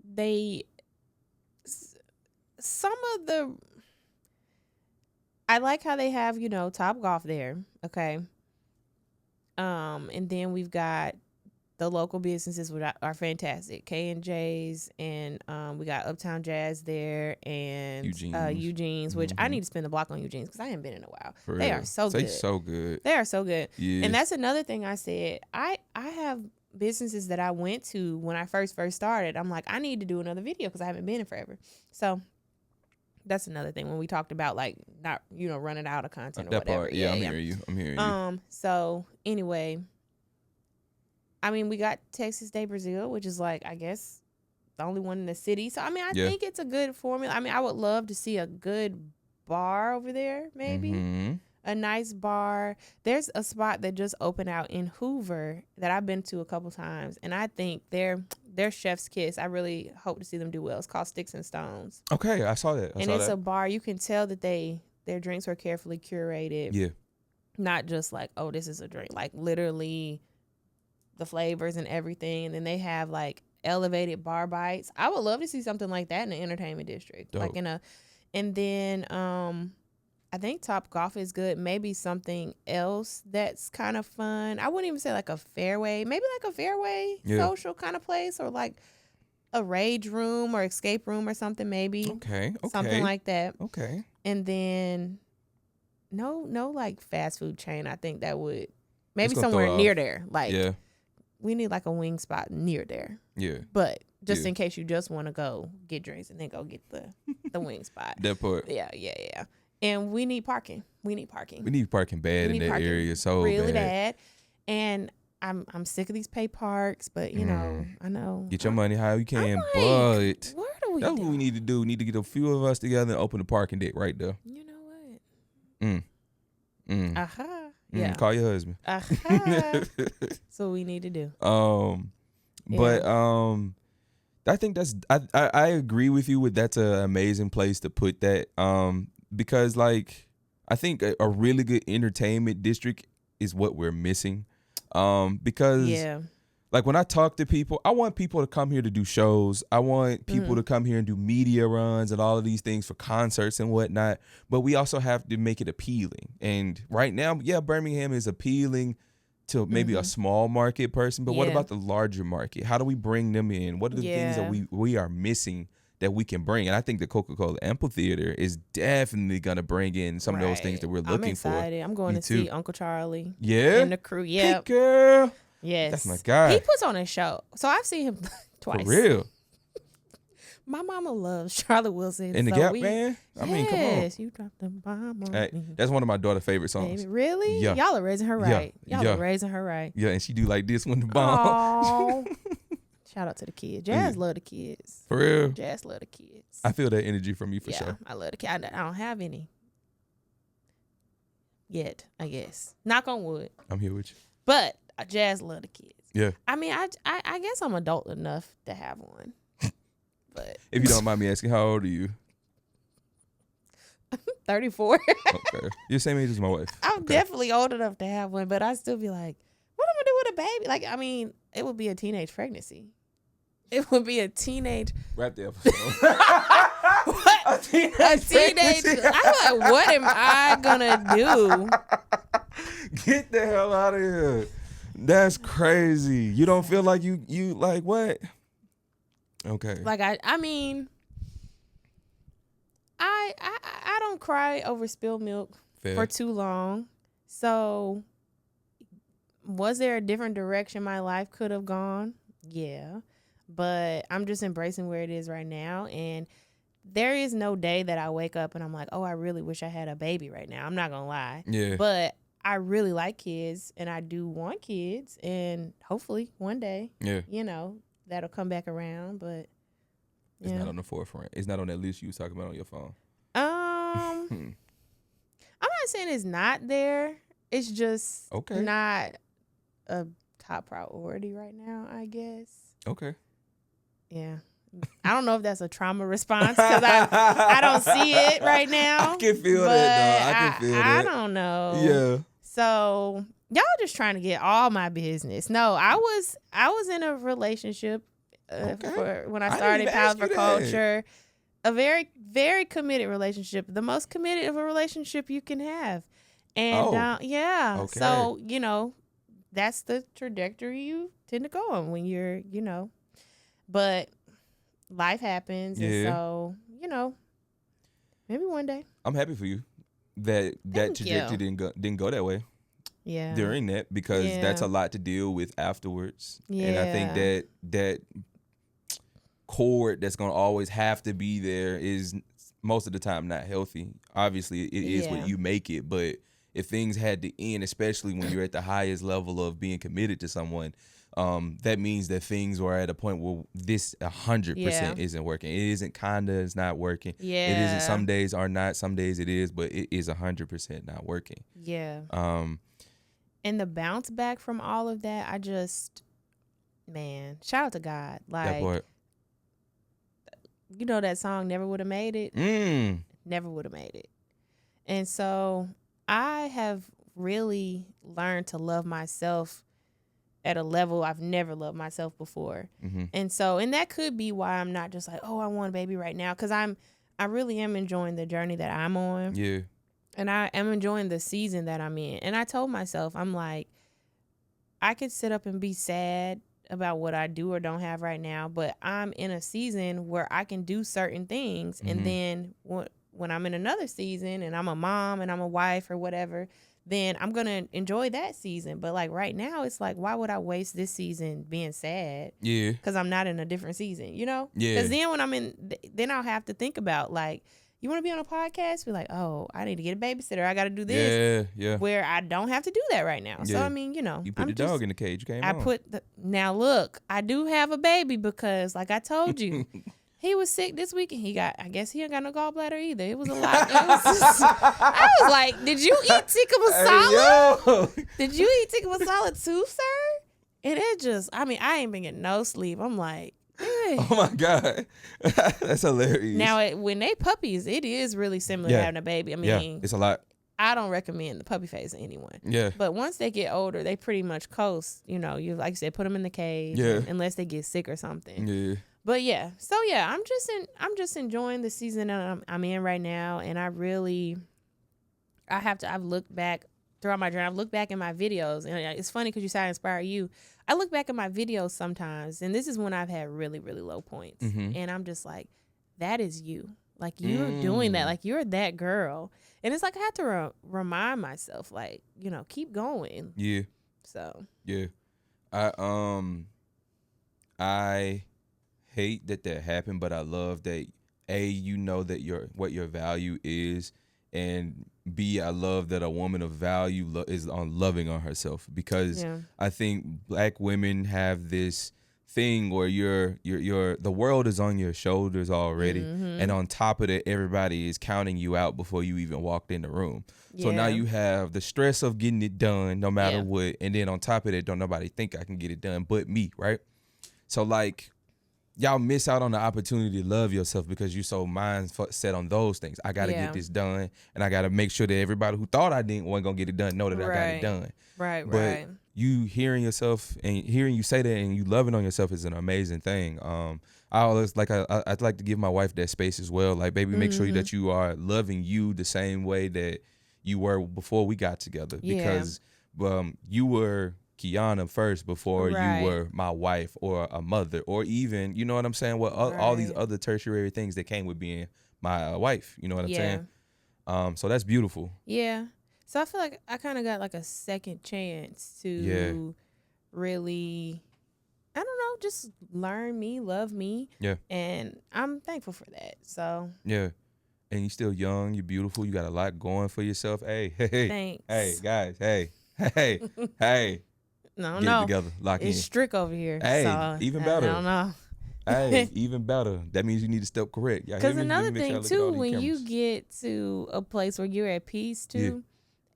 I like how they have, Top Golf there, okay? And then we've got the local businesses which are fantastic. K&J's, and we got Uptown Jazz there, and Eugene's, which I need to spend a block on Eugene's because I haven't been in a while. They are so good. So good. They are so good. Yeah. And that's another thing I said. I have businesses that I went to when I first started. I'm like, I need to do another video because I haven't been in forever. So that's another thing when we talked about like not running out of content or that whatever. Part, yeah, I'm hearing you. So anyway, I mean, we got Texas Day Brazil, which is like, I guess, the only one in the city. So I mean, I think it's a good formula. I mean, I would love to see a good bar over there, maybe. A nice bar. There's a spot that just opened out in Hoover that I've been to a couple times, and I think they're chef's kiss. I really hope to see them do well. It's called Sticks and Stones. Okay, I saw that. It's a bar. You can tell that their drinks are carefully curated. Yeah. Not just like, oh, this is a drink. Like literally the flavors and everything. And then they have like elevated bar bites. I would love to see something like that in the entertainment district. Dope. And then I think Top Golf is good. Maybe something else that's kind of fun. I wouldn't even say like a fairway. Maybe like a fairway social kind of place, or like a rage room or escape room or something maybe. Okay. Something like that. Okay. And then no like fast food chain. I think that would maybe somewhere near there. Like we need like a wing spot near there. Yeah. But just in case you just want to go get drinks and then go get the wing spot. That part. Yeah. And we need parking. We need parking bad in that area. So really bad. And I'm sick of these pay parks, but I know. Get your money how you can, like, but what do we that's do? what we need to do. We need to get a few of us together and open the parking deck right there. You know what? Aha. Yeah. Call your husband. Aha. That's what we need to do. But I think I agree with you with that's an amazing place to put that. Because like I think a really good entertainment district is what we're missing. Because like when I talk to people, I want people to come here to do shows. I want people to come here and do media runs and all of these things for concerts and whatnot. But we also have to make it appealing. And right now, Birmingham is appealing to maybe a small market person. But what about the larger market? How do we bring them in? What are the things that we are missing that we can bring? And I think the Coca-Cola Amphitheater is definitely going to bring in some of those things that we're looking for. I'm excited. I'm going to see Uncle Charlie. Yeah? And the crew. Yeah. Hey, girl. Yes. That's my guy. He puts on a show. So I've seen him twice. For real? My mama loves Charlotte Wilson. In the so Gap Band? I mean, come on. Yes, you dropped the bomb on Hey, me. that's one of my daughter's favorite songs. Baby, really? Yeah. Y'all are raising her Yeah. right. Y'all Yeah. are raising her right. Yeah, and she do like this when the bomb. Aw. Shout out to the kids. Jazz Yeah. love the kids. For real. Jazz love the kids. I feel that energy from you for yeah, sure. I love the kids. I don't have any yet, I guess. Knock on wood. I'm here with you. But Jazz love the kids. Yeah. I mean, I guess I'm adult enough to have one. But If you don't mind me asking, how old are you? 34. Okay. You're the same age as my wife. I'm Okay. definitely old enough to have one, but I still be like, what am I gonna do with a baby? Like, I mean, it would be a teenage pregnancy. It would be a teenage. Wrap the episode. What? A teenage. I'm like, what am I gonna do? Get the hell out of here. That's crazy. You don't feel like you like what? Okay. Like I mean, I don't cry over spilled milk Fair. for too long. So, was there a different direction my life could have gone? Yeah. But I'm just embracing where it is right now. And there is no day that I wake up and I'm like, oh, I really wish I had a baby right now. I'm not going to lie. Yeah. But I really like kids and I do want kids. And hopefully one day, Yeah. you know, that'll come back around. But It's yeah. not on the forefront. It's not on that list you was talking about on your phone. I'm not saying it's not there. It's just Okay. not a top priority right now, I guess. Okay. Yeah. I don't know if that's a trauma response because I don't see it right now. I can feel but that, though. I can feel I that. don't know. Yeah. So y'all just trying to get all my business. No, I was in a relationship Okay. for when I I started didn't even ask Palate for you that. Culture. A very, very committed relationship. The most committed of a relationship you can have. And yeah. Okay. So, you know, that's the trajectory you tend to go on when you're, you know. But life happens. Yeah. And so, you know, maybe one day. I'm happy for you that Thank trajectory you. didn't go that way Yeah. during that because Yeah. that's a lot to deal with afterwards. Yeah. And I think that cord that's going to always have to be there is most of the time not healthy. Obviously, it is Yeah. what you make it, but if things had to end, especially when you're at the highest level of being committed to someone, that means that things were at a point where this 100% Yeah. isn't working. It isn't kinda, it's not working. Yeah. It isn't. Some days are not. Some days it is, but it is 100% not working. Yeah. Um, And the bounce back from all of that, I just, man, shout out to God. that Like, part. you know that song, Never Would Have Made It? Never would have made it. And so I have really learned to love myself at a level I've never loved myself before. Mm-hmm. And so, and that could be why I'm not just like, oh, I want a baby right now. Because I really am enjoying the journey that I'm on. Yeah. And I am enjoying the season that I'm in. And I told myself, I'm like, I could sit up and be sad about what I do or don't have right now, but I'm in a season where I can do certain things. Mhm. And then when I'm in another season and I'm a mom and I'm a wife or whatever, then I'm going to enjoy that season. But like right now, it's like, why would I waste this season being sad? Yeah. Because I'm not in a different season, you know? Yeah. Because then when I'm in, then I'll have to think about like, you want to be on a podcast? Be like, oh, I need to get a babysitter. I got to do this. Yeah. Yeah. Where I don't have to do that right now. So, Yeah. I mean, you know. You put I'm the just- dog in the cage. You came I on. put now look, I do have a baby because like I told you, he was sick this week and I guess he ain't got no gallbladder either. It was a lot. I was like, did you eat tikka masala? Yo. Did you eat tikka masala too, sir? And it just, I mean, I ain't been getting no sleep. I'm like, eh. Oh my God. That's hilarious. Now, when they puppies, it is really similar to Yeah. having a baby. I yeah, mean, it's a lot. I don't recommend the puppy phase to anyone. Yeah. But once they get older, they pretty much coast. You know, you like you said, put them in the cage, Yeah. unless they get sick or something. Yeah. But yeah, so yeah, I'm just enjoying the season that I'm in right now, and I've looked back throughout my journey. I've looked back in my videos, and it's funny because you said I inspire you. I look back at my videos sometimes, and this is when I've had really, really low points, Mhm. and I'm just like, that is you. Like you're doing that. Like you're that girl. And it's like I have to remind myself, like, you know, keep going. Yeah. So Yeah. I hate that happened, but I love that you know that what your value is, and B, I love that a woman of value is on loving on herself, because I think Black women have this thing where the world is on your shoulders already, and on top of it, everybody is counting you out before you even walked in the room. So now you have the stress of getting it done no matter what, and then on top of it, don't nobody think I can get it done but me, right? So like, y'all miss out on the opportunity to love yourself because you're so set on those things. I gotta get this done, and I gotta make sure that everybody who thought I wasn't gonna get it done know that I got it done. But you hearing yourself and hearing you say that and you loving on yourself is an amazing thing. I always I'd like to give my wife that space as well. Like, baby, make sure that you are loving you the same way that you were before we got together, because you were Kiana first before you were my wife or a mother, or even, you know what I'm saying, well, all these other tertiary things that came with being my wife, you know what I'm saying? So that's beautiful. Yeah. So I feel like I kind of got like a second chance to really, I don't know, just learn me, love me. Yeah. And I'm thankful for that. So. Yeah. And you're still young, you're beautiful, you got a lot going for yourself. Hey. Thanks. Hey, guys. Hey. No, Get it together. Lock in. It's strict over here. Hey, so even better. I don't know. Hey, even better. That means you need to step correct. Because another thing, too, when you get to a place where you're at peace, too,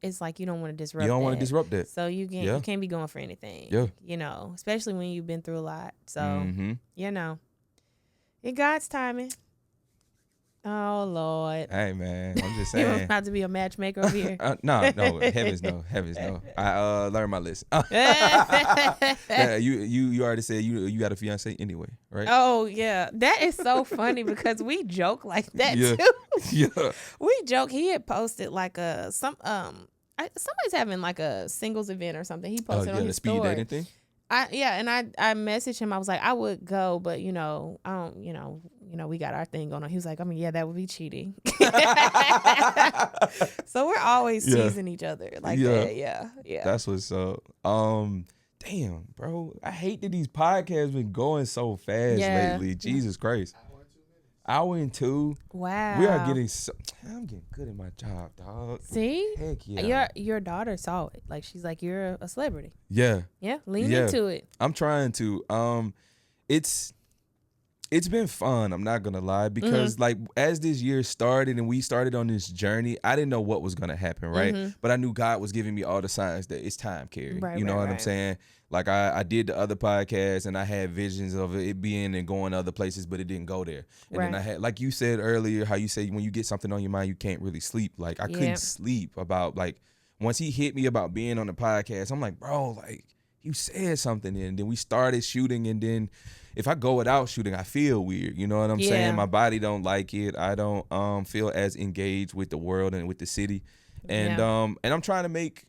it's like you don't want to disrupt that. You don't want to disrupt that. So you can't be going for anything. Yeah. You know, especially when you've been through a lot. So, you know, in God's timing. Oh, Lord. Hey, man, I'm just saying. You're about to be a matchmaker over here. No, heavens no. I learned my lesson. Yeah, you already said you got a fiance anyway, right? Oh, yeah. That is so funny because we joke like that, too. Yeah. We joke. He had posted like somebody's having like a singles event or something. He posted on his speed story. dating thing? I messaged him. I was like, I would go, but I don't, we got our thing going on. He was like, that would be cheating. So we're always teasing each other like that. Yeah. That's what's up. Damn, bro. I hate that these podcasts been going so fast lately. Jesus Christ. Hour and 2. Wow. We are getting I'm getting good at my job, dog. See? Heck yeah. Your daughter saw it. Like, she's like, you're a celebrity. Yeah. Yeah. Lean into it. I'm trying to. It's been fun, I'm not gonna lie, because like as this year started and we started on this journey, I didn't know what was gonna happen, right? But I knew God was giving me all the signs that it's time, Carrie. You know what I'm saying? Like I did the other podcast and I had visions of it being and going to other places, but it didn't go there. And then I had, like you said earlier, how you say when you get something on your mind, you can't really sleep. Like I couldn't sleep about, like, once he hit me about being on the podcast, I'm like, bro, like, you said something. And then we started shooting, and then if I go without shooting, I feel weird. You know what I'm saying? My body don't like it. I don't feel as engaged with the world and with the city. And I'm trying to make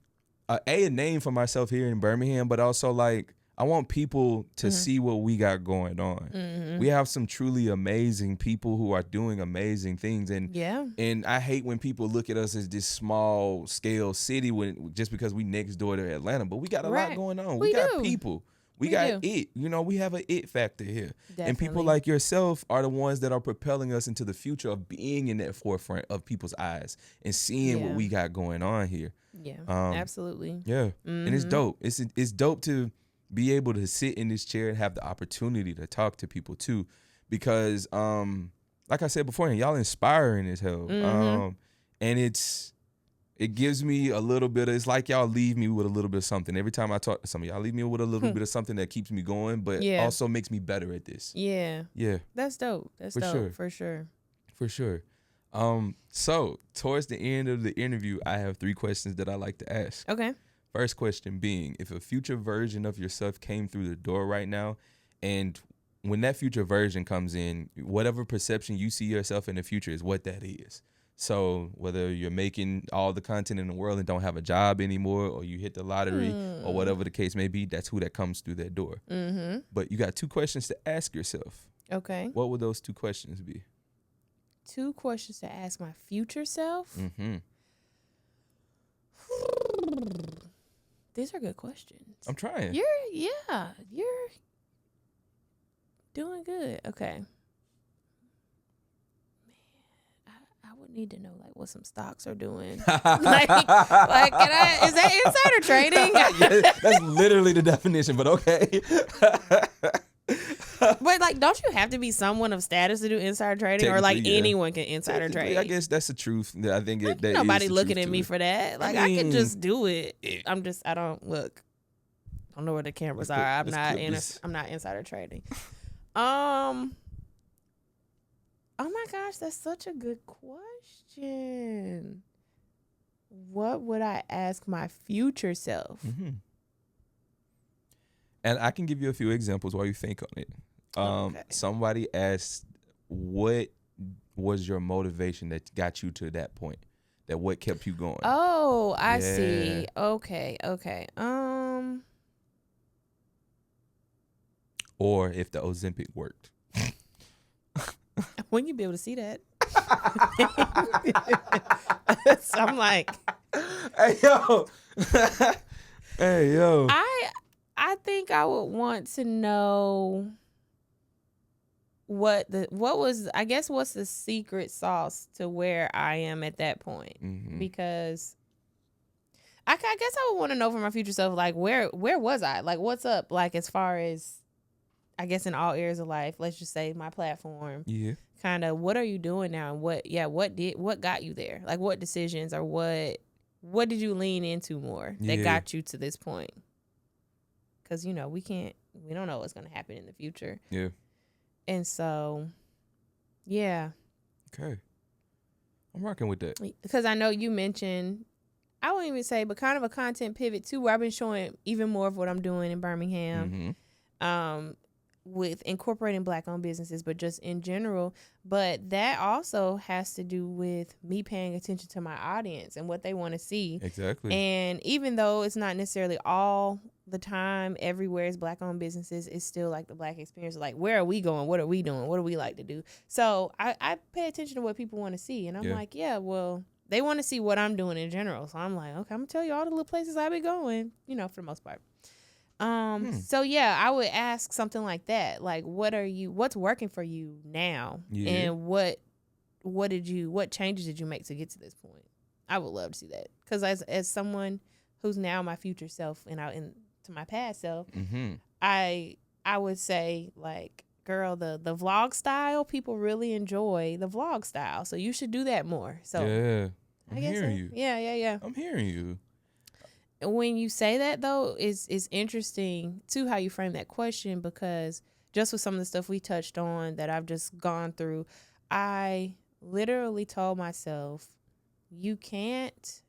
a name for myself here in Birmingham, but also like I want people to see what we got going on. We have some truly amazing people who are doing amazing things, and I hate when people look at us as this small scale city just because we next door to Atlanta, but we got a lot going on. We got people. We got it. You know, we have an it factor here. Definitely. And people like yourself are the ones that are propelling us into the future of being in that forefront of people's eyes and seeing what we got going on here. Yeah, absolutely. Yeah, and it's dope. It's dope to be able to sit in this chair and have the opportunity to talk to people too, because like I said before, y'all inspiring as hell. And it gives me a little bit of, it's like y'all leave me with a little bit of something. Every time I talk to somebody, y'all leave me with a little bit of something that keeps me going, but also makes me better at this. Yeah. That's dope. That's dope. For sure. So towards the end of the interview, I have 3 questions that I like to ask. Okay. First question being, if a future version of yourself came through the door right now, and when that future version comes in, whatever perception you see yourself in the future is what that is. So whether you're making all the content in the world and don't have a job anymore, or you hit the lottery or whatever the case may be, that's who that comes through that door. But you got 2 questions to ask yourself. Okay. What would those 2 questions be? 2 questions to ask my future self? These are good questions. I'm trying. Doing good. Okay. Man, I would need to know like what some stocks are doing. like is that insider trading? Yeah, that's literally the definition, but okay. But like, don't you have to be someone of status to do insider trading, or like Technically, yeah. anyone can insider trade? I guess that's the truth. I think Like, that nobody is the looking truth at me to it. for that. Like I can just do it. I don't look. I don't know where the cameras are. I'm not insider trading. Oh my gosh, that's such a good question. What would I ask my future self? Mm-hmm. And I can give you a few examples while you think on it. Okay. Somebody asked, what was your motivation that got you to that point? That what kept you going? Oh, I see. Okay. Or if the Ozempic worked. When you be able to see that? So I'm like, Hey yo. Hey yo. I think I would want to know what's the secret sauce to where I am at that point. Mm-hmm. Because I guess I would want to know for my future self, like where was I? Like what's up? Like as far as I guess in all areas of life, let's just say my platform. Yeah. Kind of what are you doing now, and what got you there? Like what decisions or what did you lean into more that got you to this point? Because we don't know what's going to happen in the future. Yeah. And so, yeah. Okay. I'm rocking with that. Because I know you mentioned, I wouldn't even say, but kind of a content pivot too, where I've been showing even more of what I'm doing in Birmingham. Mm-hmm. With incorporating Black-owned businesses, but just in general. But that also has to do with me paying attention to my audience and what they want to see. Exactly. And even though it's not necessarily all the time, everywhere is Black-owned businesses, it's still like the Black experience. Like, where are we going? What are we doing? What do we like to do? So I pay attention to what people want to see. And I'm like, yeah, well, they want to see what I'm doing in general. So I'm like, okay, I'm going to tell you all the little places I be going, for the most part. So yeah, I would ask something like that. Like, what's working for you now? Yeah. And what changes did you make to get to this point? I would love to see that. Cause as someone who's now my future self and out into my past self, mm-hmm. I would say like, girl, the vlog style, people really enjoy the vlog style. So you should do that more. So yeah, I'm hearing you. Yeah. I'm hearing you. When you say that, though, it's interesting, too, how you frame that question, because just with some of the stuff we touched on that I've just gone through, I literally told myself, you can't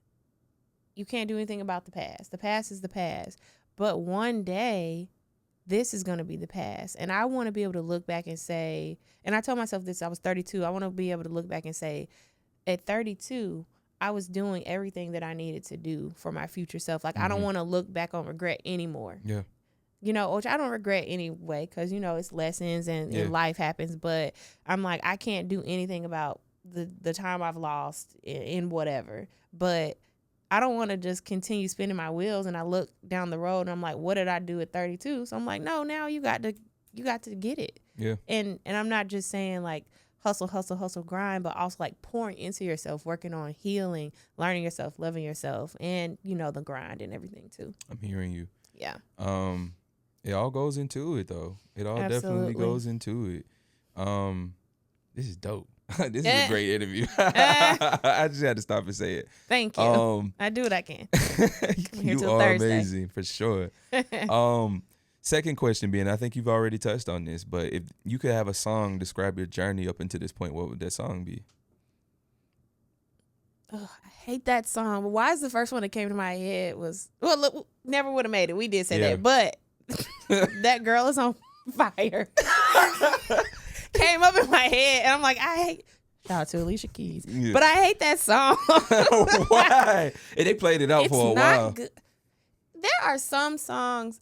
do anything about the past. The past is the past. But one day, this is going to be the past. And I want to be able to look back and say, and I told myself this, I was 32. I want to be able to look back and say, at 32, I was doing everything that I needed to do for my future self. Like, I don't want to look back on regret anymore. Yeah. Which I don't regret anyway, because, it's lessons and life happens. But I'm like, I can't do anything about the time I've lost in whatever. But I don't want to just continue spinning my wheels. And I look down the road and I'm like, what did I do at 32? So I'm like, no, now you got to get it. Yeah. And I'm not just saying like, hustle, grind, but also like pouring into yourself, working on healing, learning yourself, loving yourself, and the grind and everything too. I'm hearing you. Yeah. It all goes into it though. It all definitely goes into it. This is dope. This is a great interview. I just had to stop and say it. Thank you. I do what I can. You are amazing for sure. Second question being, I think you've already touched on this, but if you could have a song describe your journey up until this point, what would that song be? Oh, I hate that song. But why is the first one that came to my head was, well, look, never would have made it. We did say that, but That Girl Is on Fire came up in my head, and I'm like, shout out to Alicia Keys, but I hate that song. Why? And they played it out for a while. Good. There are some songs.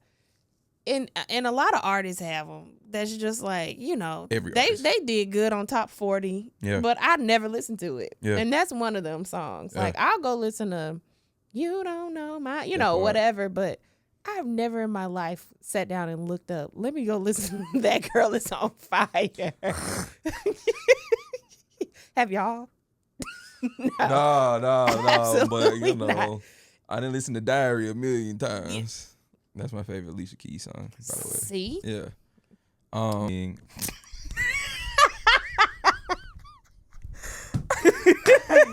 And a lot of artists have them. That's just like, they did good on top 40, but I never listened to it. Yeah. And that's one of them songs. Yeah. Like, I'll go listen to You Don't Know My, whatever, but I've never in my life sat down and looked up. Let me go listen. That girl is on fire. Have y'all? No, but absolutely not. I didn't listen to Diary a million times. That's my favorite Alicia Keys song, by the way. See? Yeah.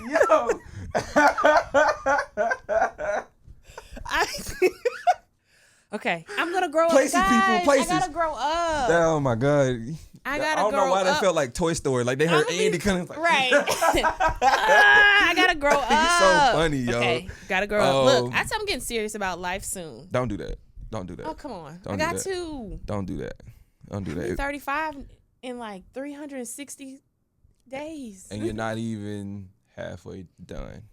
Yo. Okay, I'm gonna grow Places, up, guys. people, places. I gotta grow up. Oh my God. I gotta don't know grow why that up. felt like Toy Story. Like they heard Andy coming. Like, Right. I gotta grow up. He's so funny, yo. Okay, gotta grow up. Look, I'm getting serious about life soon. Don't do that. Don't do that. Oh, come on. Don't I got do that. to. Don't do that. Don't do I'm that. 35 in like 360 days. And you're not even halfway done.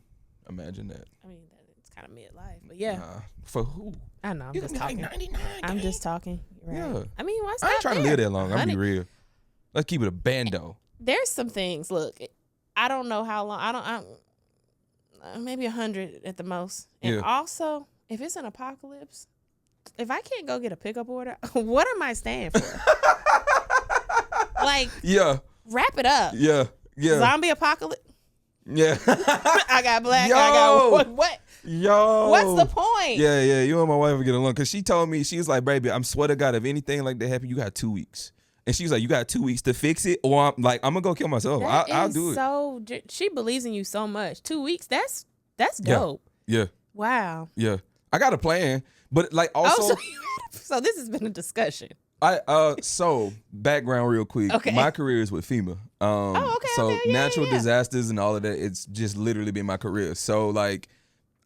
Imagine that. I mean, it's kind of midlife, but yeah. Nah. For who? I know. I'm You just gonna be talking. like 99. I'm just talking. Right. Yeah. I mean, why I stop ain't trying to there? live that long. I'm gonna be 100 real. Let's keep it a bando. There's some things. Look, I don't know how long. I'm maybe 100 at the most. And Yeah. also, if it's an apocalypse, if I can't go get a pickup order, what am I staying for? Like, Yeah. wrap it up. Yeah. Yeah. Zombie apocalypse. Yeah. I got black. Yo. I got what? Yo. What's the point? Yeah, yeah. You and my wife will get along because she told me, she was like, baby, I'm swear to God, if anything like that happen, you got 2 weeks. And she was like, you got 2 weeks to fix it, or I'm gonna go kill myself. I'll do it. So she believes in you so much. 2 weeks. That's dope. Yeah. Wow. Yeah. I got a plan, but like also. So this has been a discussion. So background real quick. Okay. My career is with FEMA. Okay, So okay, yeah, natural yeah. disasters and all of that, it's just literally been my career. So like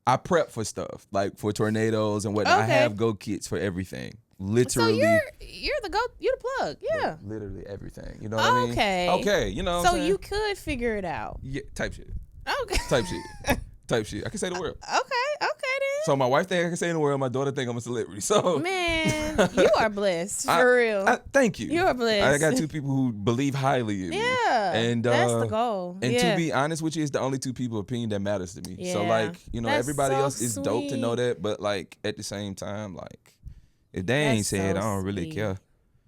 I prep for stuff, like for tornadoes and whatnot. I Okay. have go kits for everything. Literally. So you're the plug. Yeah. Literally everything. You know what I mean? Okay. Okay, you know what I'm So saying? you could figure it out. Yeah, type shit. Okay. Type shit. Type shit. I can say the word. Okay then. So my wife think I can say in the world, my daughter think I'm a celebrity. So Man, you are blessed for real. thank you. You are blessed. I got 2 people who believe highly in me. Yeah. And that's the goal. And yeah. to be honest with you, it's the only 2 people opinion that matters to me. So Yeah. like, you know, That's everybody so else is dope to know sweet. that, but like at the same time, like if they ain't That's said, so I don't really sweet. care.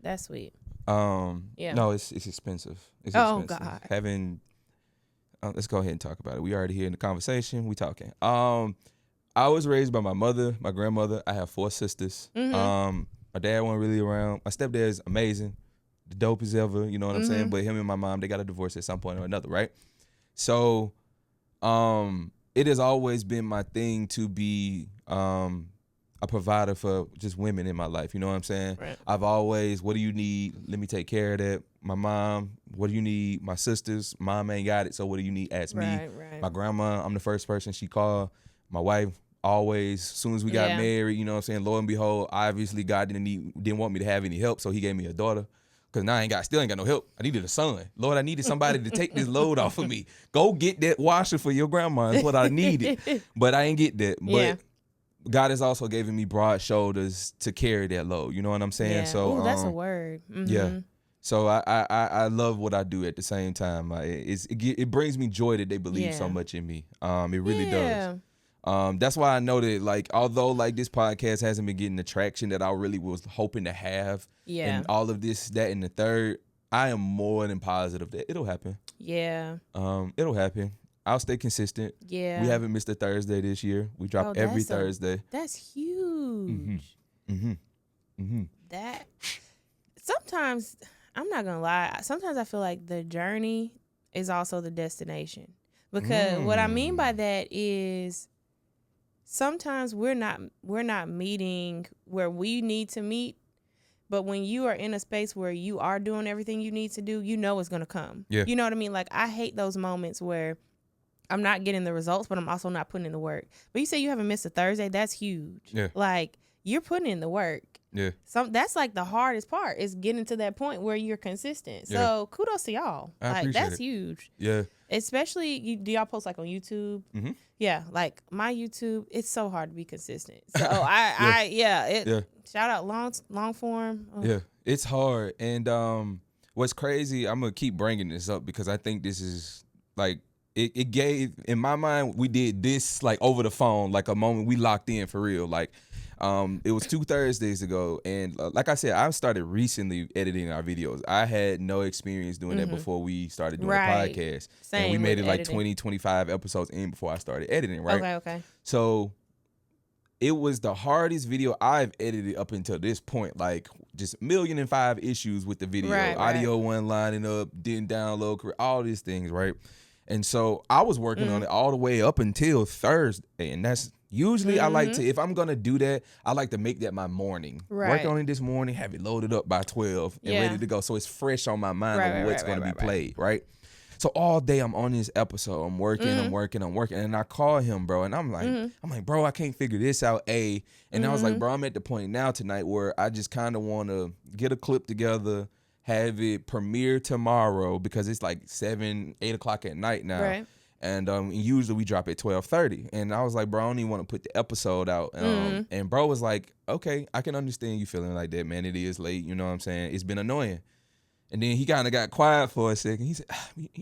That's sweet. Yeah. No, it's expensive. It's Oh, expensive. God. Having let's go ahead and talk about it. We already here in the conversation. We talking. I was raised by my mother, my grandmother. I have 4 sisters. Mm-hmm. My dad wasn't really around. My stepdad is amazing, the dopest ever. You know what I'm saying? But him and my mom, they got a divorce at some point or another, right? So, it has always been my thing to be a provider for just women in my life. You know what I'm saying? Right. I've always, what do you need? Let me take care of that. My mom, what do you need? My sisters, mom ain't got it, so what do you need? Ask me. Right. My grandma, I'm the first person she called. My wife, always, as soon as we got Yeah. married, you know what I'm saying? Lo and behold, obviously God didn't want me to have any help, so he gave me a daughter. Cause now I still ain't got no help. I needed a son. Lord, I needed somebody to take this load off of me. Go get that washer for your grandma is what I needed. But I ain't get that. But Yeah. God has also given me broad shoulders to carry that load. You know what I'm saying? Yeah. So Ooh, that's a word. Mm-hmm. yeah. So I love what I do at the same time. It brings me joy that they believe so Yeah. much in me. It really Yeah. does. That's why I know that, like, although like this podcast hasn't been getting the traction that I really was hoping to have, Yeah. and all of this, that, and the third, I am more than positive that it'll happen. Yeah. It'll happen. I'll stay consistent. Yeah. We haven't missed a Thursday this year. We drop Oh, every that's a- Thursday. That's huge. Mm-hmm. That sometimes, I'm not gonna lie, sometimes I feel like the journey is also the destination. Because what I mean by that is sometimes we're not meeting where we need to meet, but when you are in a space where you are doing everything you need to do, you know it's gonna come. Yeah. You know what I mean? Like, I hate those moments where I'm not getting the results, but I'm also not putting in the work. But you say you haven't missed a Thursday, that's huge. Yeah. Like, you're putting in the work. Yeah. That's like the hardest part, is getting to that point where you're consistent. Yeah. So kudos to y'all. I Like, appreciate that's it. huge. Yeah. Especially, do y'all post like on YouTube? Mhm. Yeah, like my YouTube, it's so hard to be consistent. So Yeah. shout out long form. Oh. Yeah, it's hard. And what's crazy, I'm going to keep bringing this up because I think this is like, it gave, in my mind, we did this like over the phone, like a moment we locked in for real. Like, It was 2 Thursdays ago, and like I said, I started recently editing our videos. I had no experience doing that before we started doing the podcast. Same and we made it like editing. 20, 25 episodes in before I started editing, right? Okay. So it was the hardest video I've edited up until this point. Like just 1,000,005 issues with the video. Right. Audio wasn't lining up, didn't download, all these things, right? And so I was working on it all the way up until Thursday. And that's usually I like to, if I'm going to do that, I like to make that my morning. Right. Work on it this morning, have it loaded up by 12 and ready to go. So it's fresh on my mind of what's going to be played, right? So all day I'm on this episode. I'm working. And I call him, bro. And I'm like, bro, I can't figure this out, A. And I was like, bro, I'm at the point now tonight where I just kind of want to get a clip together, have it premiere tomorrow because it's like 7, 8 o'clock at night now. Right. And usually we drop at 12:30. And I was like, bro, I don't even want to put the episode out. And bro was like, okay, I can understand you feeling like that, man. It is late. You know what I'm saying? It's been annoying. And then he kind of got quiet for a second. He said,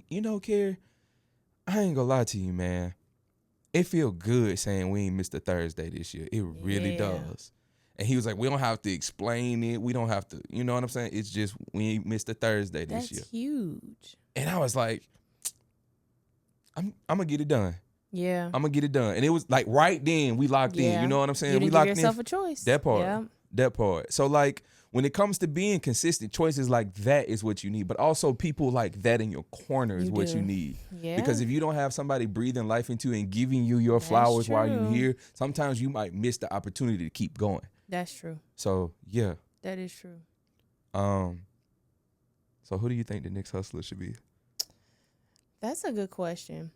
you know, Kerry, I ain't gonna lie to you, man. It feel good saying we ain't missed a Thursday this year. It really does. And he was like, we don't have to explain it. We don't have to, you know what I'm saying? It's just we ain't missed a Thursday this year. That's huge. And I was like, I'm gonna get it done. Yeah. I'm gonna get it done. And it was like right then we locked in. You know what I'm saying? You didn't we locked give yourself in. a choice. That part. Yeah. That part. So like when it comes to being consistent, choices like that is what you need. But also people like that in your corner is what you need. Yeah. Because if you don't have somebody breathing life into you and giving you your flowers while you're here, sometimes you might miss the opportunity to keep going. That's true. So yeah. That is true. So who do you think the next hustler should be? That's a good question.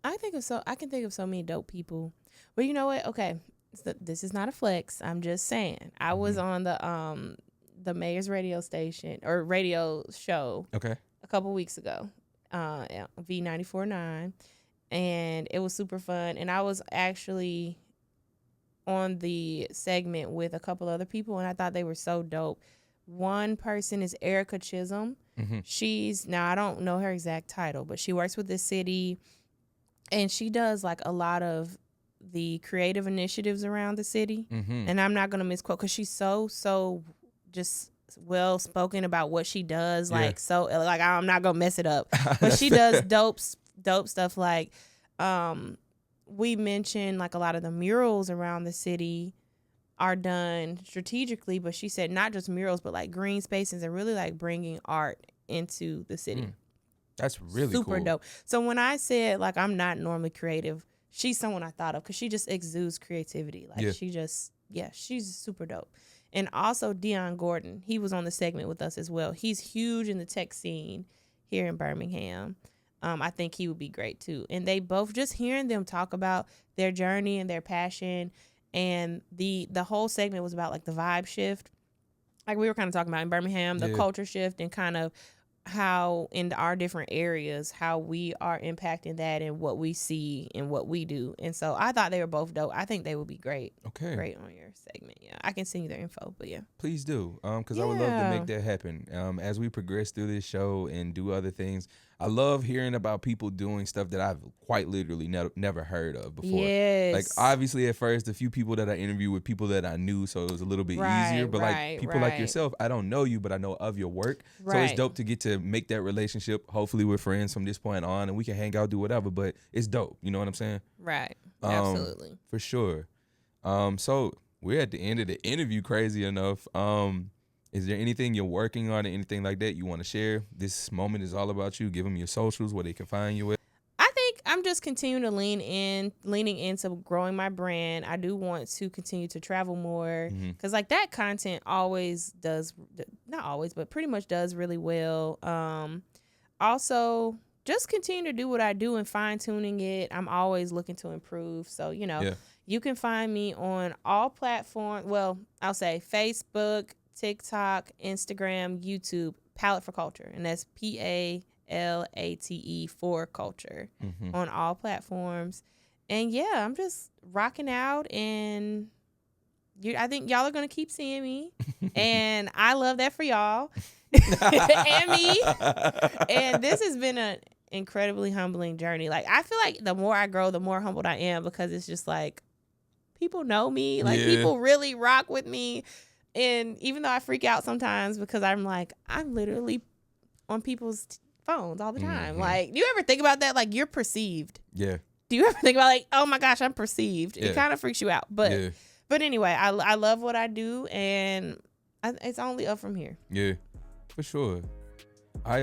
I can think of so many dope people. But you know what? Okay. This is not a flex. I'm just saying. I was on the mayor's radio station or radio show a couple weeks ago, V94.9, and it was super fun. And I was actually on the segment with a couple other people, and I thought they were so dope. One person is Erica Chisholm. Now I don't know her exact title, but she works with the city, and she does like a lot of the creative initiatives around the city. And I'm not going to misquote because she's so just well spoken about what she does. Like, so like, I'm not going to mess it up, but she does dope stuff. Like, we mentioned like a lot of the murals around the city are done strategically, but she said not just murals, but like green spaces and really like bringing art into the city. That's really super cool. dope. So when I said like I'm not normally creative, she's someone I thought of because she just exudes creativity. Like she's super dope. And also Dion Gordon, he was on the segment with us as well. He's huge in the tech scene here in Birmingham. I think he would be great too. And they both, just hearing them talk about their journey and their passion, and the whole segment was about like the vibe shift. Like we were kind of talking about in Birmingham, the culture shift, and kind of how in our different areas, how we are impacting that and what we see and what we do. And so I thought they were both dope. I think they would be great. Okay. Great on your segment. Yeah. I can send you their info, but yeah. Please do. Because I would love to make that happen. As we progress through this show and do other things, I love hearing about people doing stuff that I've quite literally never heard of before. Yes. Like obviously at first, a few people that I interviewed with people that I knew, so it was a little bit easier. But like people like yourself, I don't know you, but I know of your work. So it's dope to get to make that relationship. Hopefully we're friends from this point on and we can hang out, do whatever, but it's dope. You know what I'm saying? Right. Absolutely. For sure. So we're at the end of the interview, crazy enough. Is there anything you're working on or anything like that you want to share? This moment is all about you. Give them your socials where they can find you at. I think I'm just continuing to leaning into growing my brand. I do want to continue to travel more because like that content always does, not always, but pretty much does really well. Also, just continue to do what I do and fine tuning it. I'm always looking to improve. So, you can find me on all platforms. Well, I'll say Facebook, TikTok, Instagram, YouTube, Palate for Culture. And that's PALATE for Culture on all platforms. And yeah, I'm just rocking out, and I think y'all are going to keep seeing me. And I love that for y'all and me. And this has been an incredibly humbling journey. Like, I feel like the more I grow, the more humbled I am, because it's just like people know me. Like, people really rock with me. And even though I freak out sometimes because I'm like, I'm literally on people's phones all the time. Like, do you ever think about that? Like, you're perceived. Yeah. Do you ever think about, like, oh my gosh, I'm perceived? Yeah. It kind of freaks you out. But anyway, I love what I do, and it's only up from here. Yeah, for sure. I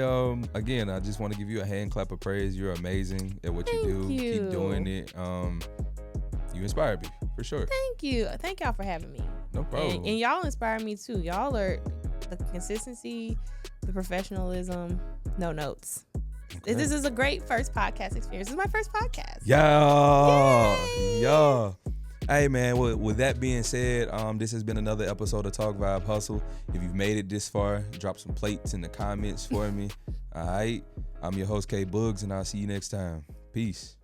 just want to give you a hand clap of praise. You're amazing at what you do. Thank you. Keep doing it. You inspire me for sure. Thank you. Thank y'all for having me. No problem. And y'all inspire me too. Y'all are the consistency, the professionalism, no notes. Okay. This is a great first podcast experience. This is my first podcast. Yeah. Hey man, with that being said, this has been another episode of Talk Vibe Hustle. If you've made it this far, drop some plates in the comments for me. All right. I'm your host, K Bugs, and I'll see you next time. Peace.